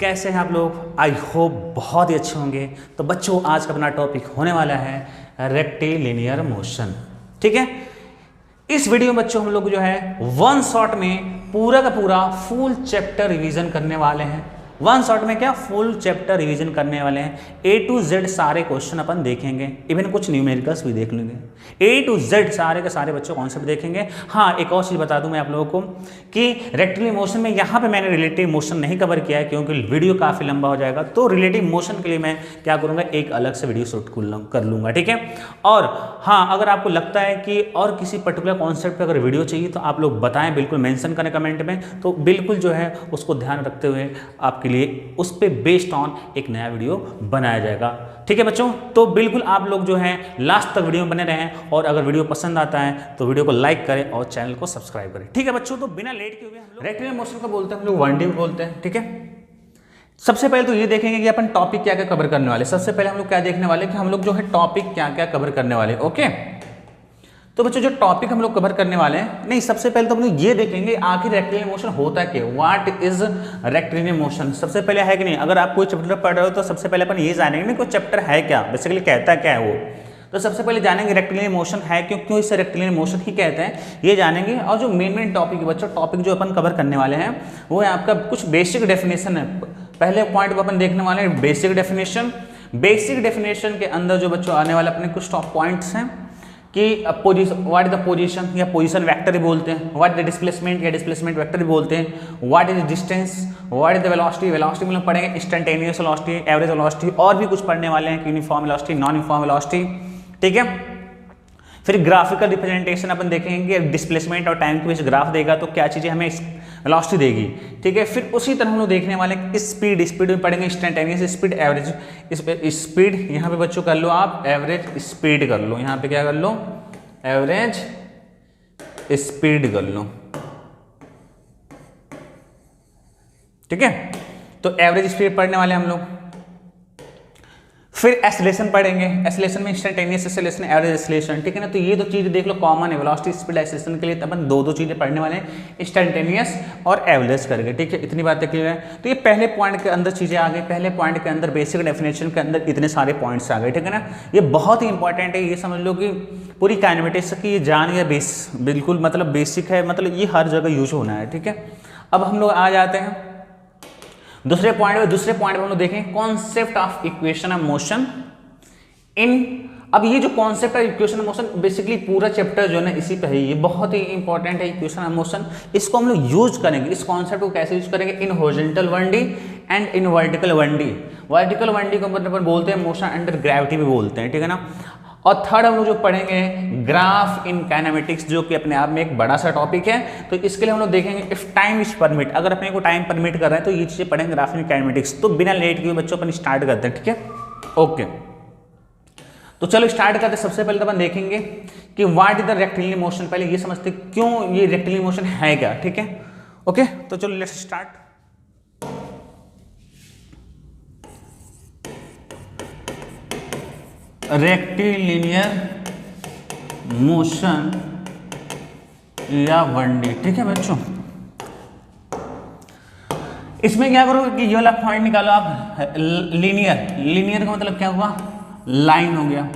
कैसे हैं आप लोग? आई होप बहुत ही अच्छे होंगे। तो बच्चों आज का अपना टॉपिक होने वाला है रेक्टिलिनियर मोशन। ठीक है, इस वीडियो में बच्चों हम लोग जो है वन शॉट में पूरा का पूरा फुल चैप्टर रिवीजन करने वाले हैं। वन शॉट में क्या फुल चैप्टर रिवीजन करने वाले हैं। ए टू जेड सारे क्वेश्चन अपन देखेंगे, इवन कुछ न्यूमेरिकल्स भी देख लेंगे। ए टू जेड सारे के सारे बच्चों कॉन्सेप्ट देखेंगे। हाँ, एक और चीज़ बता दूं मैं आप लोगों को कि रेक्टिलिनियर मोशन में यहाँ पे मैंने रिलेटिव मोशन नहीं कवर किया है क्योंकि वीडियो काफ़ी लंबा हो जाएगा। तो रिलेटिव मोशन के लिए मैं क्या करूँगा, एक अलग से वीडियो शूट कर लूँगा। ठीक है, और हाँ, अगर आपको लगता है कि और किसी पर्टिकुलर कॉन्सेप्ट पर अगर वीडियो चाहिए तो आप लोग बताएं, बिल्कुल मेंशन करें कमेंट में। तो बिल्कुल जो है उसको ध्यान रखते हुए आपके लिए उस पे बेस्ड ऑन एक नया वीडियो बनाया जाएगा। ठीक है बच्चों, तो बिल्कुल आप लोग जो है लास्ट तक वीडियो में बने रहें और अगर वीडियो पसंद आता है तो वीडियो को लाइक करें और चैनल को सब्सक्राइब करें। ठीक है बच्चों, तो बिना लेट किए हुए हम लोग रेक्टिलिनियर मोशन को बोलते हैं, हम लोग 1D बोलते हैं। ठीक है, सबसे पहले तो ये देखेंगे कि अपन टॉपिक क्या क्या कवर करने वाले। सबसे पहले हम लोग क्या देखने वाले कि हम लोग जो है टॉपिक क्या क्या कवर करने वाले। ओके, तो बच्चों जो टॉपिक हम लोग कवर करने वाले हैं, नहीं सबसे पहले तो हम लोग ये देखेंगे आखिर रेक्टिलिनियर मोशन होता क्या, व्हाट इज रेक्टिलिनियर मोशन। सबसे पहले है कि नहीं, अगर आप कोई चैप्टर पढ़ रहे हो तो सबसे पहले अपन ये जानेंगे ना कोई चैप्टर है क्या, बेसिकली कहता क्या है वो। तो सबसे पहले जानेंगे रेक्टिलिनियर मोशन है क्यों इसे रेक्टिलिनियर मोशन ही कहते हैं, ये जानेंगे। और जो मेन टॉपिक है बच्चों, टॉपिक जो अपन कवर करने वाले हैं वो है आपका कुछ बेसिक डेफिनेशन है। पहले पॉइंट को अपन देखने वाले हैं बेसिक डेफिनेशन। बेसिक डेफिनेशन के अंदर जो बच्चों आने वाले अपने कुछ टॉप पॉइंट्स हैं कि व्हाट इज द पोजीशन या पोजीशन वेक्टर भी बोलते हैं, व्हाट इज द डिस्प्लेसमेंट या डिस्प्लेसमेंट वेक्टर भी बोलते हैं, what is distance, what is the velocity. Velocity में लोग पढ़ेंगे इंस्टेंटेनियस वेलोसिटी, एवरेज वेलोसिटी, और भी कुछ पढ़ने वाले हैं कि uniform velocity, non uniform velocity. ठीक है, फिर ग्राफिकल रिप्रेजेंटेशन अपन देखेंगे, डिस्प्लेसमेंट और टाइम के बीच ग्राफ देगा तो क्या चीज़ें हमें वेलोसिटी देगी। ठीक है, फिर उसी तरह हम लोग देखने वाले स्पीड, स्पीड में पढ़ेंगे इंस्टेंटेनियस स्पीड, एवरेज स्पीड। यहाँ पे बच्चों कर लो आप एवरेज स्पीड कर लो, यहाँ पे क्या कर लो, एवरेज स्पीड कर लो। ठीक है, तो एवरेज स्पीड पढ़ने वाले हम लोग। फिर एक्सेलरेशन पढ़ेंगे, एक्सेलरेशन में इंस्टेंटेनियस एक्सेलरेशन, एवरेज एक्सेलरेशन। ठीक है ना, तो ये दो चीजें देख लो कॉमन है। वेलोसिटी स्पीड एक्सेलरेशन के लिए अपन दो चीजें पढ़ने वाले हैं, इंस्टेंटेनियस और एवरेज करके। ठीक है, इतनी बातें क्लियर है। तो ये पहले पॉइंट के अंदर चीजें आ गई, पहले पॉइंट के अंदर बेसिक डेफिनेशन के अंदर इतने सारे पॉइंट्स आ गए। ठीक है ना, ये बहुत ही इंपॉर्टेंट है। ये समझ लो कि पूरी काइनेमेटिक्स की ये जान या बिल्कुल मतलब बेसिक है, मतलब ये हर जगह यूज होना है। ठीक है, अब हम लोग आ जाते हैं दूसरे पॉइंट में हम लोग देखें concept of equation of motion in. अब ये जो concept of equation of motion basically पूरा चैप्टर जो है ना इसी पे है, ये बहुत ही इंपॉर्टेंट है इक्वेशन ऑफ मोशन। इसको हम लोग यूज करेंगे, इस कॉन्सेप्ट को कैसे यूज करेंगे, in horizontal 1D and in vertical 1D। Vertical 1D को मतलब बोलते हैं मोशन अंडर ग्रेविटी भी बोलते हैं। ठीक है ना, और थर्ड हम लोग जो पढ़ेंगे ग्राफ इन काइनेमेटिक्स, जो कि अपने आप में एक बड़ा सा टॉपिक है। तो इसके लिए हम लोग देखेंगे इफ टाइम इज परमिट, अगर अपने को टाइम परमिट कर रहे हैं तो ये चीजें पढ़ेंगे ग्राफ इन काइनेमेटिक्स। तो बिना लेट किए बच्चों अपन स्टार्ट करते हैं। ठीक है, ओके, तो चलो स्टार्ट करते हैं। सबसे पहले तो अपन देखेंगे कि what is the rectilinear motion. पहले ये समझते क्यों ये रेक्टिलिनियर मोशन है क्या। ठीक है, ओके, तो चलो लेट्स स्टार्ट। रेक्टिलिनियर मोशन या 1D। ठीक है बच्चों, इसमें क्या करो कि ये वाला पॉइंट निकालो आप, लीनियर का मतलब क्या हुआ, लाइन हो गया।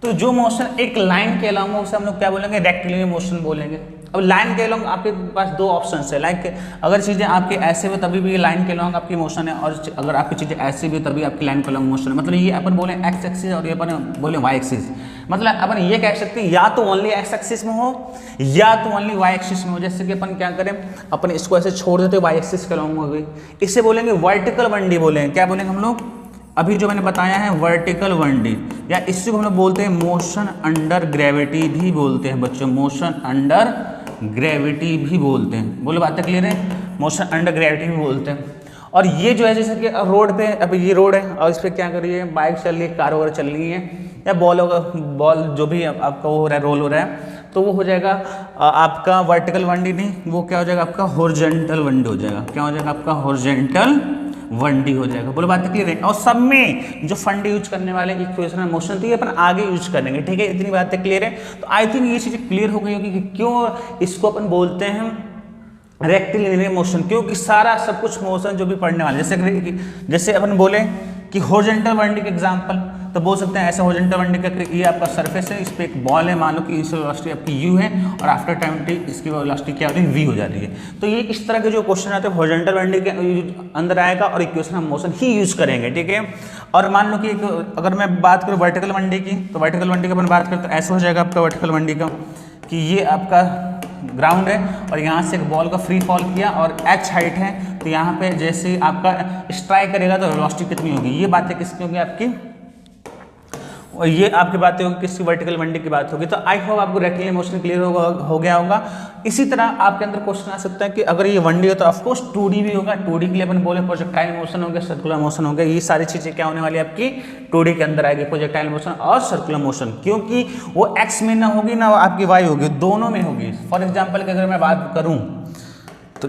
तो जो मोशन एक लाइन के अलावा उसे हम लोग क्या बोलेंगे, रेक्टिलिनियर मोशन बोलेंगे। अब लाइन के अलॉन्ग आपके पास दो ऑप्शन है, लाइक अगर चीज़ें आपके ऐसे हो तभी भी लाइन के अलॉन्ग आपकी मोशन है, और अगर आपकी चीज़ें ऐसे भी हो तभी आपकी लाइन के अलॉन्ग मोशन है। मतलब ये अपन बोले एक्स एक्सिस और ये अपन बोले वाई एक्सिस। मतलब अपन ये कह सकते हैं या तो ओनली एक्स एक्सिस में हो या तो ओनली वाई एक्सिस में हो। जैसे कि अपन क्या करें, अपन इसको ऐसे छोड़ देते वाई एक्सिस के अलॉन्ग हो गई, इससे बोलेंगे वर्टिकल 1D बोलेंगे। क्या बोलेंगे हम लोग, अभी जो मैंने बताया है वर्टिकल 1D, या इससे हम लोग बोलते हैं मोशन अंडर ग्रेविटी भी बोलते हैं बच्चों, मोशन अंडर ग्रेविटी भी बोलते हैं। बोलो बातें क्लियर है, मोशन अंडर ग्रेविटी भी बोलते हैं। और ये जो है जैसे कि रोड पे, अब ये रोड है और इस पर क्या कर रही है, बाइक चल रही है, कार वगैरह चल रही है, या बॉल जो भी आपका वो हो रहा है, रोल हो रहा है, तो वो हो जाएगा आपका वर्टिकल 1D नहीं, वो क्या हो जाएगा आपका हॉरिजॉन्टल 1D हो जाएगा। क्या हो जाएगा आपका हॉरिजॉन्टल 1D हो जाएगा। बोलो बात क्लियर है। और सब में जो फंड यूज करने वाले इक्वेशन ऑफ मोशन थी अपन आगे यूज करेंगे। ठीक है, इतनी बातें क्लियर है। तो आई थिंक ये चीज़ें क्लियर हो गई होगी कि क्यों इसको अपन बोलते हैं रेक्टिलिनियर मोशन, क्योंकि सारा सब कुछ मोशन जो भी पढ़ने वाले, जैसे अपन बोले कि हॉरिजॉन्टल वाइंडिंग का एग्जांपल, तो बोल सकते हैं ऐसे हॉरिजॉन्टल वाइंडिंग का, ये आपका सरफेस है, इस पे एक बॉल है, मान लो कि इसकी वेलोसिटी आपकी u है और आफ्टर टाइम टी इसकी वेलोसिटी क्या होती है, v हो जाती है। तो ये इस तरह के जो क्वेश्चन आते हैं हॉरिजॉन्टल वाइंडिंग के अंदर आएगा और equation of motion he use करेंगे, ठीक है। और मान लो कि अगर मैं बात करूँ वर्टिकल वाइंडिंग की, तो वर्टिकल वाइंडिंग की अपन बात करें तो ऐसा हो जाएगा आपका वर्टिकल वाइंडिंग का कि ये आपका ग्राउंड है और यहाँ से एक बॉल का फ्री फॉल किया और h हाइट है, तो यहाँ पे जैसे आपका स्ट्राइक करेगा तो वेलोसिटी कितनी होगी, ये बातें किसकी होगी आपकी, और ये आपकी बातें होगी किसकी, वर्टिकल वाइंडिंग की बात होगी। तो आई होप आपको रेक्टिलिनियर मोशन क्लियर हो गया होगा। इसी तरह आपके अंदर क्वेश्चन आ सकता है कि अगर ये 1D हो तो ऑफकोर्स 2D भी होगा। 2D के लिए अपन बोले प्रोजेक्टाइल मोशन हो गया, सर्कुलर मोशन हो गया, ये सारी चीजें क्या होने वाली है आपकी 2D के अंदर आएगी, प्रोजेक्टाइल मोशन और सर्कुलर मोशन, क्योंकि वो एक्स में ना होगी ना आपकी वाई होगी, दोनों में होगी। फॉर एग्जाम्पल की अगर मैं बात करूँ तो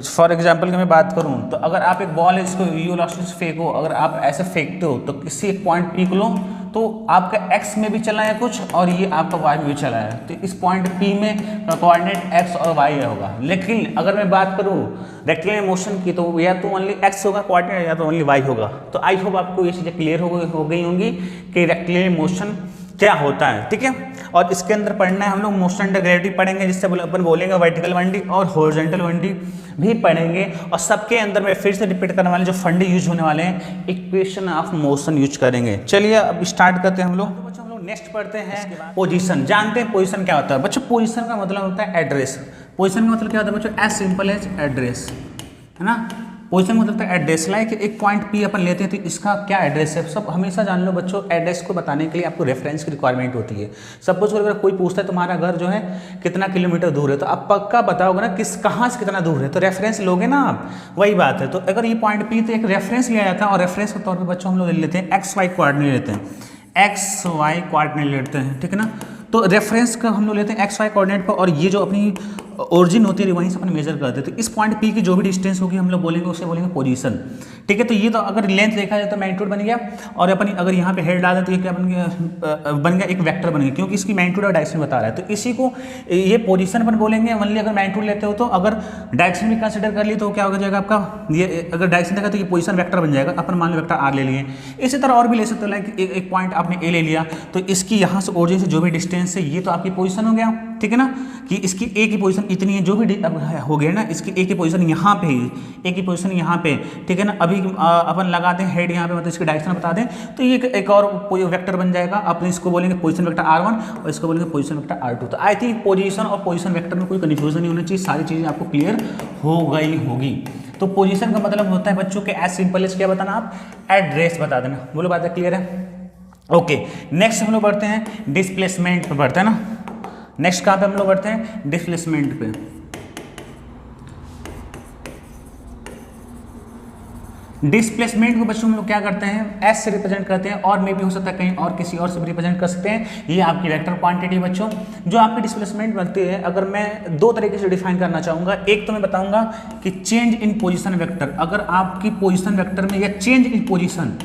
मैं बात करूं तो अगर आप एक बॉल है इसको u वेलोसिटी से फेंको, अगर आप ऐसे फेंकते हो तो किसी एक पॉइंट P को लो तो आपका x में भी चला है कुछ और ये आपका y में भी चला है, तो इस पॉइंट P में कोऑर्डिनेट x और y होगा। लेकिन अगर मैं बात करूं रेक्टिलिनियर मोशन की तो या तो ओनली x होगा कोऑर्डिनेट या तो ओनली y होगा। तो आई होप आपको ये चीज़ें क्लियर हो गई होंगी कि रेक्टिलिनियर मोशन क्या होता है, ठीक है। और इसके अंदर पढ़ना है हम लोग मोशन अंडर ग्रेविटी पढ़ेंगे, जिससे अपन बोलेंगे वर्टिकल वाइंडिंग और हॉरिजॉन्टल वाइंडिंग भी पढ़ेंगे। और सबके अंदर मैं फिर से रिपीट करने वाले जो फंडे यूज होने वाले हैं, इक्वेशन ऑफ मोशन यूज करेंगे। चलिए अब स्टार्ट करते हैं हम लोग। बच्चों हम लोग नेक्स्ट पढ़ते हैं पोजीशन। जानते हैं पोजीशन क्या होता है बच्चों? पोजीशन का मतलब होता है एड्रेस। पोजीशन का मतलब क्या होता है बच्चों? एज सिंपल एज एड्रेस, है ना। पोजीशन मतलब एड्रेस, लाइक एक पॉइंट P अपन लेते हैं तो इसका क्या एड्रेस है, सब हमेशा जान लो बच्चों। एड्रेस को बताने के लिए आपको रेफरेंस की रिक्वायरमेंट होती है। सपोज अगर कोई पूछता है तुम्हारा घर जो है कितना किलोमीटर दूर है, तो आप पक्का बताओगे ना किस कहाँ से कितना दूर है, तो रेफरेंस लोगे ना आप, वही बात है। तो अगर ये पॉइंट P तो एक रेफरेंस लिया जाता है, और रेफरेंस के तौर पर बच्चों हम लोग ले लेते हैं XY कोऑर्डिनेट लेते हैं, XY कोऑर्डिनेट लेते हैं, ठीक है ना। तो रेफरेंस का हम लोग लेते हैं XY कोऑर्डिनेट पर, और ये जो अपनी ओरिजिन होती है वहीं से अपन मेजर करते हैं। तो इस पॉइंट P की जो भी डिस्टेंस होगी हम लोग बोलेंगे उसे बोलेंगे पोजीशन, ठीक है। तो ये तो अगर लेंथ देखा जाए तो मैग्नीट्यूड बन गया, और अपन अगर यहाँ पे हेड डाल दें तो ये क्या बन गया एक वेक्टर बन गया, क्योंकि इसकी मैग्नीट्यूड और डायरेक्शन बता रहा है। तो इसी को ये पोजीशन अपन बोलेंगे। ओनली अगर मैग्नीट्यूड लेते हो तो अगर डायरेक्शन भी कंसिडर कर लिए तो क्या हो जाएगा आपका, ये अगर डायरेक्शन देखा तो ये पोजीशन वेक्टर बन जाएगा। अपन मान लो वेक्टर R ले लिए। इसी तरह और भी ले सकते हो, लाइक एक पॉइंट आपने A ले लिया तो इसकी यहाँ से ओरिजिन से जो भी डिस्टेंस है ये तो आपकी पोजीशन हो गया, ठीक है ना, कि इसकी A की पोजीशन इतनी है, जो भी हो गया ना, इसकी A की पोजीशन यहाँ पे है, A की पोजीशन यहाँ पे, ठीक है ना। अभी अपन लगा दें हेड यहाँ पे, मतलब इसकी डायरेक्शन बता दें तो ये एक और वेक्टर बन जाएगा। अपन इसको बोलेंगे पोजीशन वेक्टर R1 और इसको बोलेंगे पोजीशन वेक्टर R2। तो आई थिंक पोजीशन और पोजीशन वेक्टर में कोई कन्फ्यूजन नहीं होना चाहिए, सारी चीज़ें आपको क्लियर हो गई होगी। तो पोजीशन का मतलब होता है बच्चों के एज सिंपल एज क्या बताना, आप एड्रेस बता देना। बोलो बात है क्लियर है? ओके, नेक्स्ट हम लोग बढ़ते हैं डिस्प्लेसमेंट पे, बढ़ते हैं ना। नेक्स्ट कहाँ पे हम लोग बढ़ते हैं? डिस्प्लेसमेंट पे। डिस्प्लेसमेंट को बच्चों हम लोग क्या करते हैं? एस से रिप्रेजेंट करते हैं, और मे भी हो सकता है कहीं और किसी और से भी रिप्रेजेंट कर सकते हैं। ये आपकी वेक्टर क्वांटिटी बच्चों जो आपकी डिस्प्लेसमेंट बनती है। अगर मैं दो तरीके से डिफाइन करना चाहूँगा, एक तो मैं बताऊँगा कि चेंज इन पोजिशन वेक्टर। अगर आपकी पोजिशन वेक्टर में या चेंज इन पोजिशन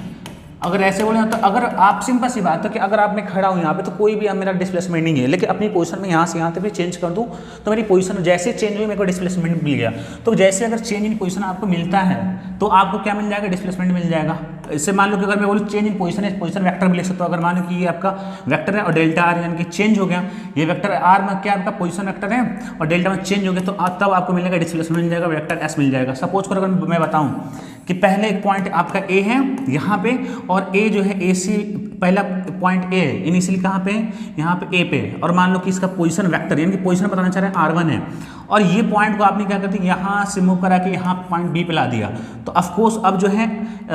अगर ऐसे बोले तो, अगर आप सिंपल सी बात है कि अगर आप मैं खड़ा हूँ यहाँ पे तो कोई भी मेरा डिस्प्लेसमेंट नहीं है, लेकिन अपनी पोजीशन में यहाँ से यहाँ तक भी चेंज कर दूँ तो मेरी पोजीशन जैसे चेंज हुई मेरे को डिस्प्लेसमेंट मिल गया। तो जैसे अगर चेंज इन पोजीशन आपको मिलता है तो आपको क्या मिल जाएगा? डिस्प्लेसमेंट मिल जाएगा। इससे मान लो कि अगर मैं बोलूँ चेंज इन पोजीशन है, पोजीशन वेक्टर भी लिख सकता हूँ। अगर मान लो कि ये आपका वेक्टर है और डेल्टा आर यानी कि चेंज हो गया, ये वेक्टर आर में क्या आपका पोजीशन वेक्टर है और डेल्टा में चेंज हो गया, तो तब आपको मिलेगा डिस्प्लेसमेंट मिल जाएगा, वेक्टर एस मिल जाएगा। सपोज कर अगर मैं बताऊँ कि पहले एक पॉइंट आपका ए है यहाँ पे, और ए जो है ए से पहला पॉइंट ए है इनिशियली कहाँ पे? यहाँ पे ए पे, और मान लो कि इसका पोजीशन वेक्टर यानी कि पोजीशन बताना चाह रहे हैं R1 है, और ये पॉइंट को आपने क्या कर दिया यहाँ से मूव करा के यहाँ पॉइंट बी पे ला दिया। तो ऑफकोर्स अब जो है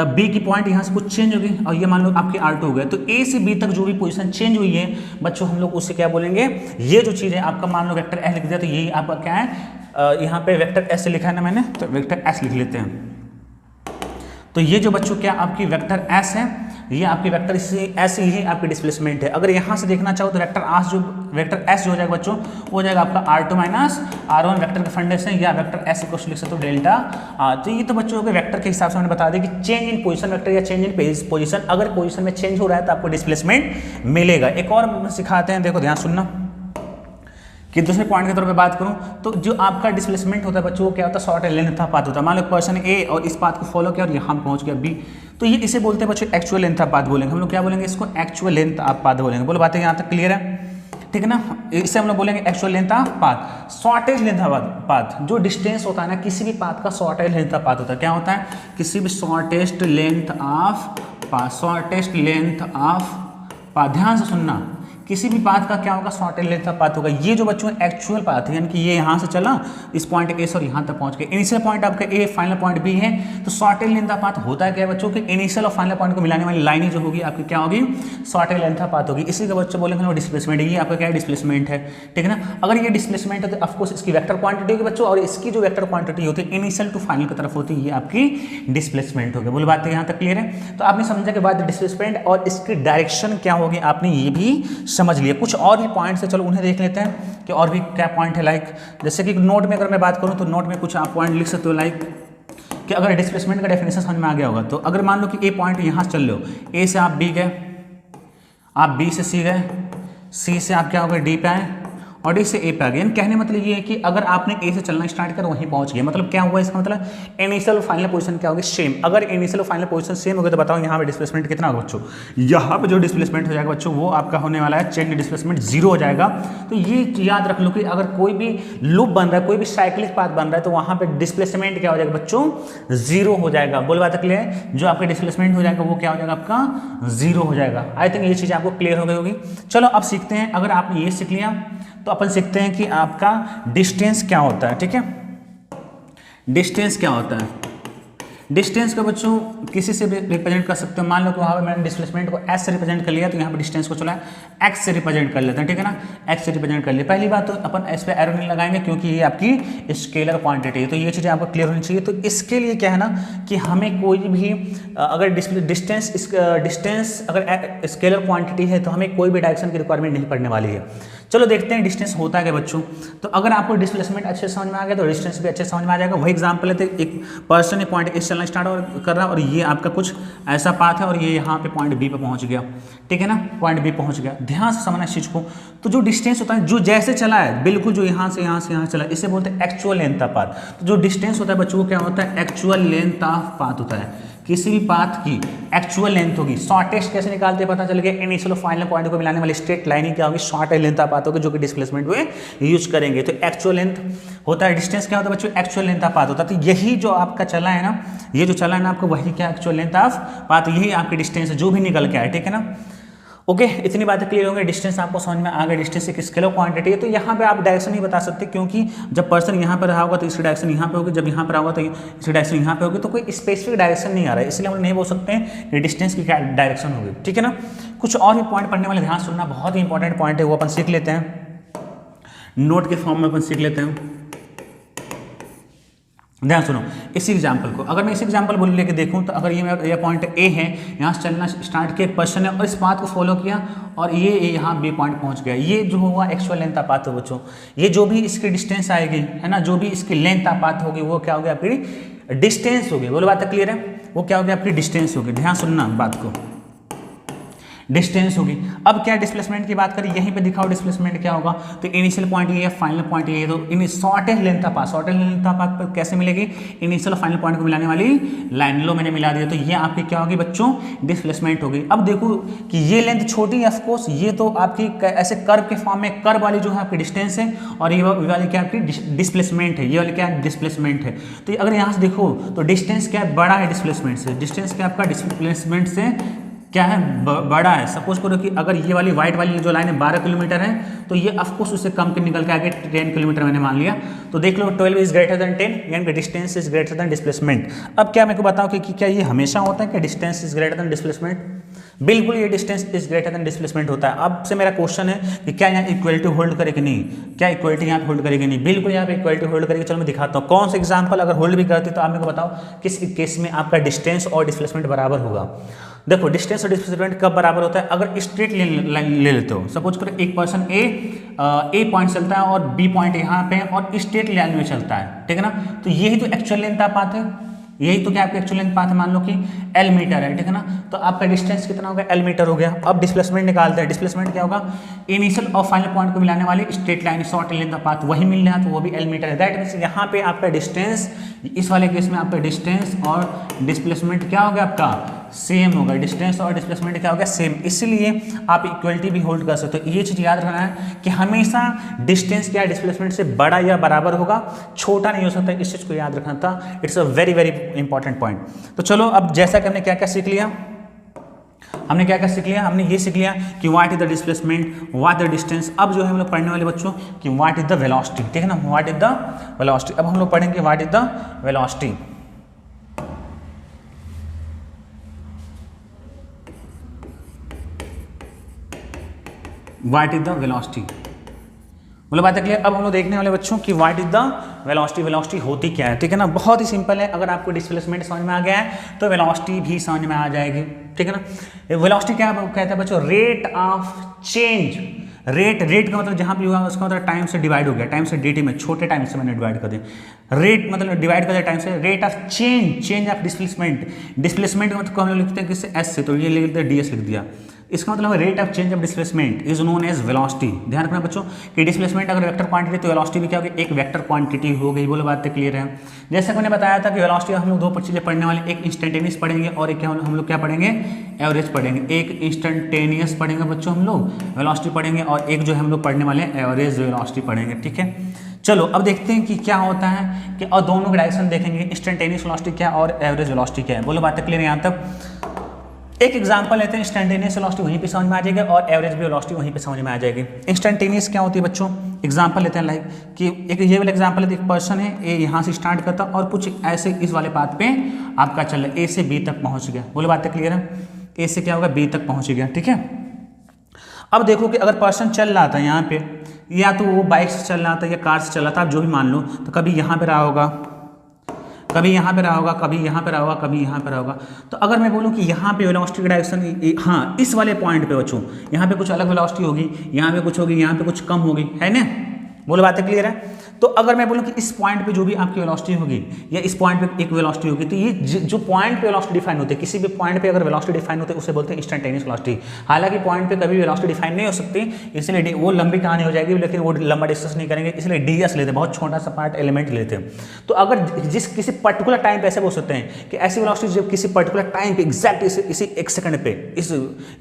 बी की पॉइंट यहाँ से कुछ चेंज हो गई और ये मान लो आपके R2 हो गए। तो ए से बी तक जो भी पोजीशन चेंज हुई है बच्चों हम लोग उससे क्या बोलेंगे? ये जो चीज़ है आपका मान लो वेक्टर एस लिख दिया तो यही आपका क्या है? यहाँ पे वेक्टर एस से लिखा है ना मैंने, तो वेक्टर एस लिख लेते हैं। तो ये जो बच्चों क्या आपकी वेक्टर एस है, ये आपकी वेक्टर एस ही आपकी डिस्प्लेसमेंट है। अगर यहाँ से देखना चाहो तो वेक्टर एस जो हो जाएगा बच्चों वो हो जाएगा आपका R2 माइनस R1 वेक्टर के फंडे से, या वेक्टर एस इक्वल लिख सकते हो डेल्टा। तो ये तो बच्चों के वेक्टर के हिसाब से मैंने बता दिया कि चेंज इन पोजीशन वेक्टर या चेंज इन पोजीशन, अगर पोजीशन में चेंज हो रहा है तो आपको डिस्प्लेसमेंट मिलेगा। एक और सिखाते हैं, देखो ध्यान सुनना। कि दूसरे पॉइंट के तौर पे बात करूं तो जो आपका डिस्प्लेसमेंट होता है बच्चों वो क्या होता है, शॉर्ट लेंथ ऑफ पाथ होता है। मान लो पर्सन ए और इस पाथ को फॉलो किया और यहाँ पहुंच गया बी, तो ये इसे बोलते हैं बच्चों एक्चुअल लेंथ ऑफ पाथ बोलेंगे हम लोग। क्या बोलेंगे इसको, एक्चुअल लेंथ ऑफ पाथ बोलेंगे। बोलो बातें यहाँ तक क्लियर है, ठीक है ना। इसे हम लोग बोलेंगे actual length of path. Shortage length of path, जो डिस्टेंस होता है ना किसी भी पाथ का शॉर्टेज लेंथ ऑफ पाथ होता है। क्या होता है, किसी भी shortest length of path, shortest length of path, ध्यान से सुनना, किसी भी पाथ का क्या होगा, शॉर्टेज लेंथ ऑफ पाथ होगा। ये जो बच्चों एक्चुअल पाथ है, यानी कि ये यहाँ से चला इस पॉइंट ए से और यहाँ तक पहुँच गया, इनिशियल पॉइंट आपका ए, फाइनल पॉइंट बी है, तो शॉर्टेज लेंथ ऑफ पाथ होता है क्या बच्चों कि इनिशियल और फाइनल पॉइंट को मिलाने वाली लाइन जो होगी आपकी क्या होगी, शॉर्टेज लेंथ ऑफ पाथ होगी। इसी का बच्चों बोलेंगे डिस्प्लेसमेंट, ये आपका क्या डिस्प्लेसमेंट है, ठीक है ना। अगर ये डिस्प्लेसमेंट है तो ऑफकोर्स इसकी वेक्टर क्वांटिटी होगी बच्चों, और इसकी जो वेक्टर क्वांटिटी होती है इनिशियल टू फाइनल की तरफ होती है, ये आपकी डिस्प्लेसमेंट होगी। बोलो बात यहाँ तक क्लियर है। तो आपने समझा कि बाद डिस्प्लेसमेंट और इसकी डायरेक्शन क्या होगी, आपने ये भी समझ लिया। कुछ और भी पॉइंट्स है, चलो उन्हें देख लेते हैं कि और भी क्या पॉइंट है। लाइक जैसे कि नोट में अगर मैं बात करूं तो नोट में कुछ आप पॉइंट लिख सकते हो, लाइक कि अगर डिस्प्लेसमेंट का डेफिनेशन समझ में आ गया होगा तो अगर मान लो कि ए पॉइंट यहाँ से चल लो, ए से आप बी गए, आप बी से सी गए, सी से आप क्या हो गए डी पे आए और डी से ए पे आ गए। कहने मतलब ये है कि अगर आपने ए से चलना स्टार्ट कर वहीं पहुंच गए, मतलब क्या हुआ इसका मतलब इनिशियल और फाइनल पोजीशन क्या होगी, सेम। अगर इनिशियल और फाइनल पोजीशन सेम हो गए तो बताओ यहाँ पे डिस्प्लेसमेंट कितना होगा बच्चों, यहाँ पे जो डिस्प्लेसमेंट हो जाएगा बच्चों वो आपका होने वाला है चेंज डिस्प्लेसमेंट 0 हो जाएगा। तो ये याद रख लो कि अगर कोई भी लूप बन रहा है, कोई भी साइक्लिक पाथ बन रहा है तो वहाँ पे डिस्प्लेसमेंट क्या हो जाएगा बच्चों, 0 हो जाएगा। बोल बात क्लियर है, जो आपका डिस्प्लेसमेंट हो जाएगा वो क्या हो जाएगा, आपका 0 हो जाएगा। आई थिंक ये चीज़ आपको क्लियर हो गई होगी। चलो अब सीखते हैं, अगर आपने ये सीख लिया तो अपन सीखते हैं कि आपका डिस्टेंस क्या होता है, ठीक है। डिस्टेंस क्या होता है, डिस्टेंस को बच्चों किसी से भी रिप्रेजेंट कर सकते हो। मान लो कि वहाँ पर मैंने डिस्प्लेसमेंट को एस से रिप्रेजेंट कर लिया तो यहाँ पर डिस्टेंस को चला एक्स से रिप्रेजेंट कर लेते हैं, ठीक है ना, एक्स से रिप्रेजेंट कर लिया। पहली बात तो अपन एस पे एरो नहीं लगाएंगे क्योंकि ये आपकी स्केलर क्वांटिटी है, तो ये चीज़ें आपको क्लियर होनी चाहिए। तो इसके लिए क्या है ना कि हमें कोई भी अगर डिस्टेंस अगर स्केलर क्वांटिटी है तो हमें कोई भी डायरेक्शन की रिक्वायरमेंट नहीं पड़ने वाली है। चलो देखते हैं डिस्टेंस होता है क्या बच्चों। तो अगर आपको डिस्प्लेसमेंट अच्छे समझ में आ गया तो डिस्टेंस भी अच्छे समझ में आ जाएगा। वही एग्जांपल है, एक पर्सन पॉइंट ए चलना स्टार्ट कर रहा है और ये आपका कुछ ऐसा पाथ है और ये यहाँ पे पॉइंट बी पे पहुँच गया, ठीक है ना, पॉइंट बी पहुँच गया। ध्यान से समझना इस चीज़ को। तो जो डिस्टेंस होता है जो जैसे चला है बिल्कुल जो यहाँ से यहाँ चला, इसे बोलते हैं एक्चुअल लेंथ ऑफ पाथ। तो जो डिस्टेंस होता है बच्चों को क्या होता है, एक्चुअल लेंथ ऑफ पाथ होता है। किसी भी पाथ की एक्चुअल लेंथ होगी। शॉर्टेस्ट कैसे निकालते हैं पता चल गया, इनिशियल और फाइनल पॉइंट को मिलाने वाली स्ट्रेट लाइन ही क्या होगी, शॉर्टेस्ट लेंथ ऑफ पाथ होगी, जो कि डिस्प्लेसमेंट में यूज करेंगे। तो एक्चुअल लेंथ होता है, डिस्टेंस क्या होता है बच्चों, एक्चुअल लेंथ ऑफ पाथ होता है। तो यही जो आपका चला है ना, ये जो चला है ना आपको, वही क्या एक्चुअल लेंथ ऑफ पाथ, यही आपकी डिस्टेंस है जो भी निकल के आए, ठीक है ना। ओके, इतनी बातें क्लियर होंगे। डिस्टेंस आपको समझ में आ गया, डिस्टेंस एक स्केलर क्वांटिटी है। तो यहाँ पे आप डायरेक्शन नहीं बता सकते क्योंकि जब पर्सन यहाँ पर रहा होगा तो इसकी डायरेक्शन यहाँ पे होगी, जब यहाँ पर होगा तो इसकी डायरेक्शन यहाँ पे होगी। तो कोई स्पेसिफिक डायरेक्शन नहीं आ रहा है, इसलिए हम नहीं बोल सकते हैं कि डिस्टेंस की क्या डायरेक्शन होगी, ठीक है ना। कुछ और भी पॉइंट पढ़ने वाले ध्यान सुनना, बहुत ही इंपॉर्टेंट पॉइंट है, वो अपन सीख लेते हैं, नोट के फॉर्म में अपन सीख लेते हैं। ध्यान सुनो इसी एग्जाम्पल को, अगर मैं इसी एग्जाम्पल बोल लेके देखूं तो अगर ये पॉइंट ए है, यहाँ से चलना स्टार्ट किया एक पर्सन है और इस बात को फॉलो किया और ये यहाँ बी पॉइंट पहुंच गया, ये जो होगा एक्चुअल लेंथ ऑफ पाथ है बच्चों। ये जो भी इसकी डिस्टेंस आएगी है ना, जो भी इसकी लेंथ ऑफ पाथ होगी वो क्या होगी, आपकी डिस्टेंस होगी। बोलो बात क्लियर है, वो क्या होगी, आपकी डिस्टेंस होगी। ध्यान सुनना बात को, डिस्टेंस होगी। अब क्या डिस्प्लेसमेंट की बात करें, यहीं पे दिखाओ डिस्प्लेसमेंट क्या होगा। तो इनिशियल पॉइंट ये है, फाइनल पॉइंट ये है। तो इन shortest length of path, shortest length of path पर कैसे मिलेगी, इनिशियल और फाइनल पॉइंट को मिलाने वाली लाइन। लो मैंने मिला दिया, तो ये आपकी क्या होगी बच्चों, डिस्प्लेसमेंट होगी। अब देखो कि ये लेंथ छोटी है, ऑफकोर्स ये तो आपकी ऐसे कर्व के फॉर्म में, कर्व वाली जो है आपकी डिस्टेंस है और ये वाली क्या आपकी डिस्प्लेसमेंट है, ये वाली क्या डिस्प्लेसमेंट है। तो अगर यहाँ से देखो तो डिस्टेंस क्या है, बड़ा है डिस्प्लेसमेंट से, डिस्टेंस क्या आपका डिस्प्लेसमेंट से क्या है, बड़ा है। सपोज करो कि अगर ये वाली व्हाइट वाली जो लाइन है 12 किलोमीटर है तो ये ऑफकोर्स उससे कम के निकल के आगे 10 किलोमीटर मैंने मान लिया। तो देख लो 12 इज ग्रेटर देन 10, यानी कि distance is greater than displacement. अब क्या मेरे को बताओ कि क्या ये हमेशा होता है कि distance is greater than displacement? बिल्कुल ये distance is greater than displacement होता है। अब से मेरा क्वेश्चन है कि क्या यहाँ इक्वलिटी होल्ड करेगी नहीं, क्या इक्वलिटी यहाँ पे होल्ड करेगी नहीं? बिल्कुल यहाँ पे इक्वलिटी होल्ड करेगी। चलो मैं दिखाता हूँ कौन सा एग्जाम्पल अगर होल्ड भी करती तो आप मेरे को बताओ किस केस में आपका डिस्टेंस और डिस्प्लेसमेंट बराबर होगा। देखो डिस्टेंस और डिस्प्लेसमेंट कब बराबर होता है, अगर स्ट्रेट लाइन ले लेते हो। सपोज करो एक पर्सन ए पॉइंट चलता है और बी पॉइंट यहाँ पे और स्ट्रेट लाइन में चलता है, ठीक है ना। तो यही तो एक्चुअल लेंथ ऑफ पाथ है, यही तो क्या आपका एक्चुअल लेंथ पाथ है, मान लो कि L मीटर है, ठीक है ना। तो आपका डिस्टेंस कितना हो गया, L मीटर हो गया। अब डिस्प्लेसमेंट निकालते हैं। डिस्प्लेसमेंट क्या होगा, इनिशियल और फाइनल पॉइंट को मिलाने वाली straight line short length of path वही मिल रहा है, तो वो भी L मीटर है। दैट मीन्स यहाँ पे आपका डिस्टेंस, इस वाले केस में आपका डिस्टेंस और डिस्प्लेसमेंट क्या हो गया, आपका सेम होगा। डिस्टेंस और डिस्प्लेसमेंट क्या हो गया, सेम। इसलिए आप इक्वलिटी भी होल्ड कर सकते हो। ये चीज़ याद रखना है कि हमेशा डिस्टेंस क्या डिस्प्लेसमेंट से बड़ा या बराबर होगा, छोटा नहीं हो सकता। इस चीज़ को याद रखना था। It's a very very important point. तो चलो, अब जैसा कि हमने क्या क्या सीख लिया, हमने क्या क्या सीख लिया, हमने ये सीख लिया कि what is the displacement, what the distance. अब जो है हम लोग पढ़ने वाले बच्चों कि व्हाट इज द वेलोसिटी, ठीक है ना, व्हाट इज द वेलोसिटी। अब हम लोग पढ़ेंगे what is the velocity. What is the velocity, बोलो बात है क्लियर। अब हम लोग देखने वाले बच्चों कि what is the velocity. Velocity होती क्या है, ठीक है ना, बहुत ही सिंपल है। अगर आपको डिस्प्लेसमेंट समझ में आ गया है तो वेलोसिटी भी समझ में आ जाएगी, ठीक है ना। वेलोसिटी क्या कहता है बच्चों, रेट ऑफ चेंज। रेट का मतलब जहाँ भी हुआ उसका मतलब टाइम से डिवाइड हो गया, टाइम से dt में, छोटे टाइम से मैंने डिवाइड कर दिया। रेट मतलब डिवाइड कर दिया टाइम से। Rate of change of displacement. Displacement का मतलब हम लोग लिखते हैं किससे, s से, तो ये लिख दिया ds लिख दिया। इसका मतलब rate of change of displacement is known as velocity. ध्यान रखना बच्चों कि डिस्प्लेसमेंट अगर वेक्टर क्वांटिटी तो वेलोसिटी भी क्या होगी, एक वेक्टर क्वांटिटी हो गई। बोलो बात क्लियर है। जैसे मैंने बताया था कि वेलोसिटी हम लोग दो चीजें पढ़ने वाले, एक इंस्टेंटेनियस पढ़ेंगे और एक हम लोग क्या पढ़ेंगे, एवरेज पढ़ेंगे। एक इंस्टेंटेनियस पढ़ेंगे बच्चों हम लोग, वेलोसिटी पढ़ेंगे, और एक जो है हम लोग पढ़ने वाले एवरेज वेलोसिटी पढ़ेंगे, ठीक है। चलो अब देखते हैं कि क्या होता है कि, और दोनों के डायरेक्शन देखेंगे, इंस्टेंटेनियस वेलोसिटी क्या और एवरेज वेलोसिटी क्या है। बोलो बात क्लियर है यहाँ तक। एक एग्जांपल लेते हैं, इंस्टेंटेनियस वेलोसिटी वहीं पे समझ में आ जाएगी और एवरेज वेलोसिटी वहीं पे समझ में आ जाएगी। इंस्टेंटेनियस क्या होती है बच्चों, एग्जांपल लेते हैं लाइक कि एक ये वाला एग्जांपल है, एक पर्सन है, ए यहाँ से स्टार्ट करता और कुछ ऐसे इस वाले पाथ पे आपका चल रहा है, ए से बी तक पहुँच गया। बोलो बात क्लियर है, ए से क्या होगा, बी तक पहुँच गया, ठीक है। अब देखो कि अगर पर्सन चल रहा था यहाँ पे, या तो वो बाइक से चल रहा था या कार से चल रहा था, आप जो भी मान लो, तो कभी यहाँ पे रहा होगा, कभी यहाँ पे रहा होगा, कभी यहाँ पे रहा होगा, कभी यहाँ पे रहा होगा। तो अगर मैं बोलूँ कि यहाँ पे वेलोसिटी का डायरेक्शन, हाँ इस वाले पॉइंट पे बच्चों, यहाँ पे कुछ अलग वेलोसिटी होगी, यहाँ पे कुछ होगी, यहाँ पे कुछ कम होगी, है ना। बोलो बातें क्लियर है। तो अगर मैं बोलूँ कि इस पॉइंट पे जो भी आपकी वेलोसिटी होगी या इस पॉइंट पे एक वेलोसिटी होगी, तो ये जो पॉइंट पे वेलोसिटी डिफाइन होती है, किसी भी पॉइंट पे अगर वेलोसिटी डिफाइन होती है उसे बोलते हैं इंस्टेंटेनियस वेलोसिटी। हालांकि पॉइंट पे कभी वेलोसिटी डिफाइन नहीं हो सकती, इसलिए वो लंबी कहानी हो जाएगी, लेकिन वो लंबा डिस्कस नहीं करेंगे, इसलिए ds लेते हैं, बहुत छोटा सा पार्ट एलिमेंट लेते हैं। तो अगर जिस किसी पर्टिकुलर टाइम पे ऐसे बोल सकते हैं कि ऐसी वेलोसिटी जब किसी पर्टिकुलर टाइम पे एग्जैक्ट इसी एक सेकंड पे इस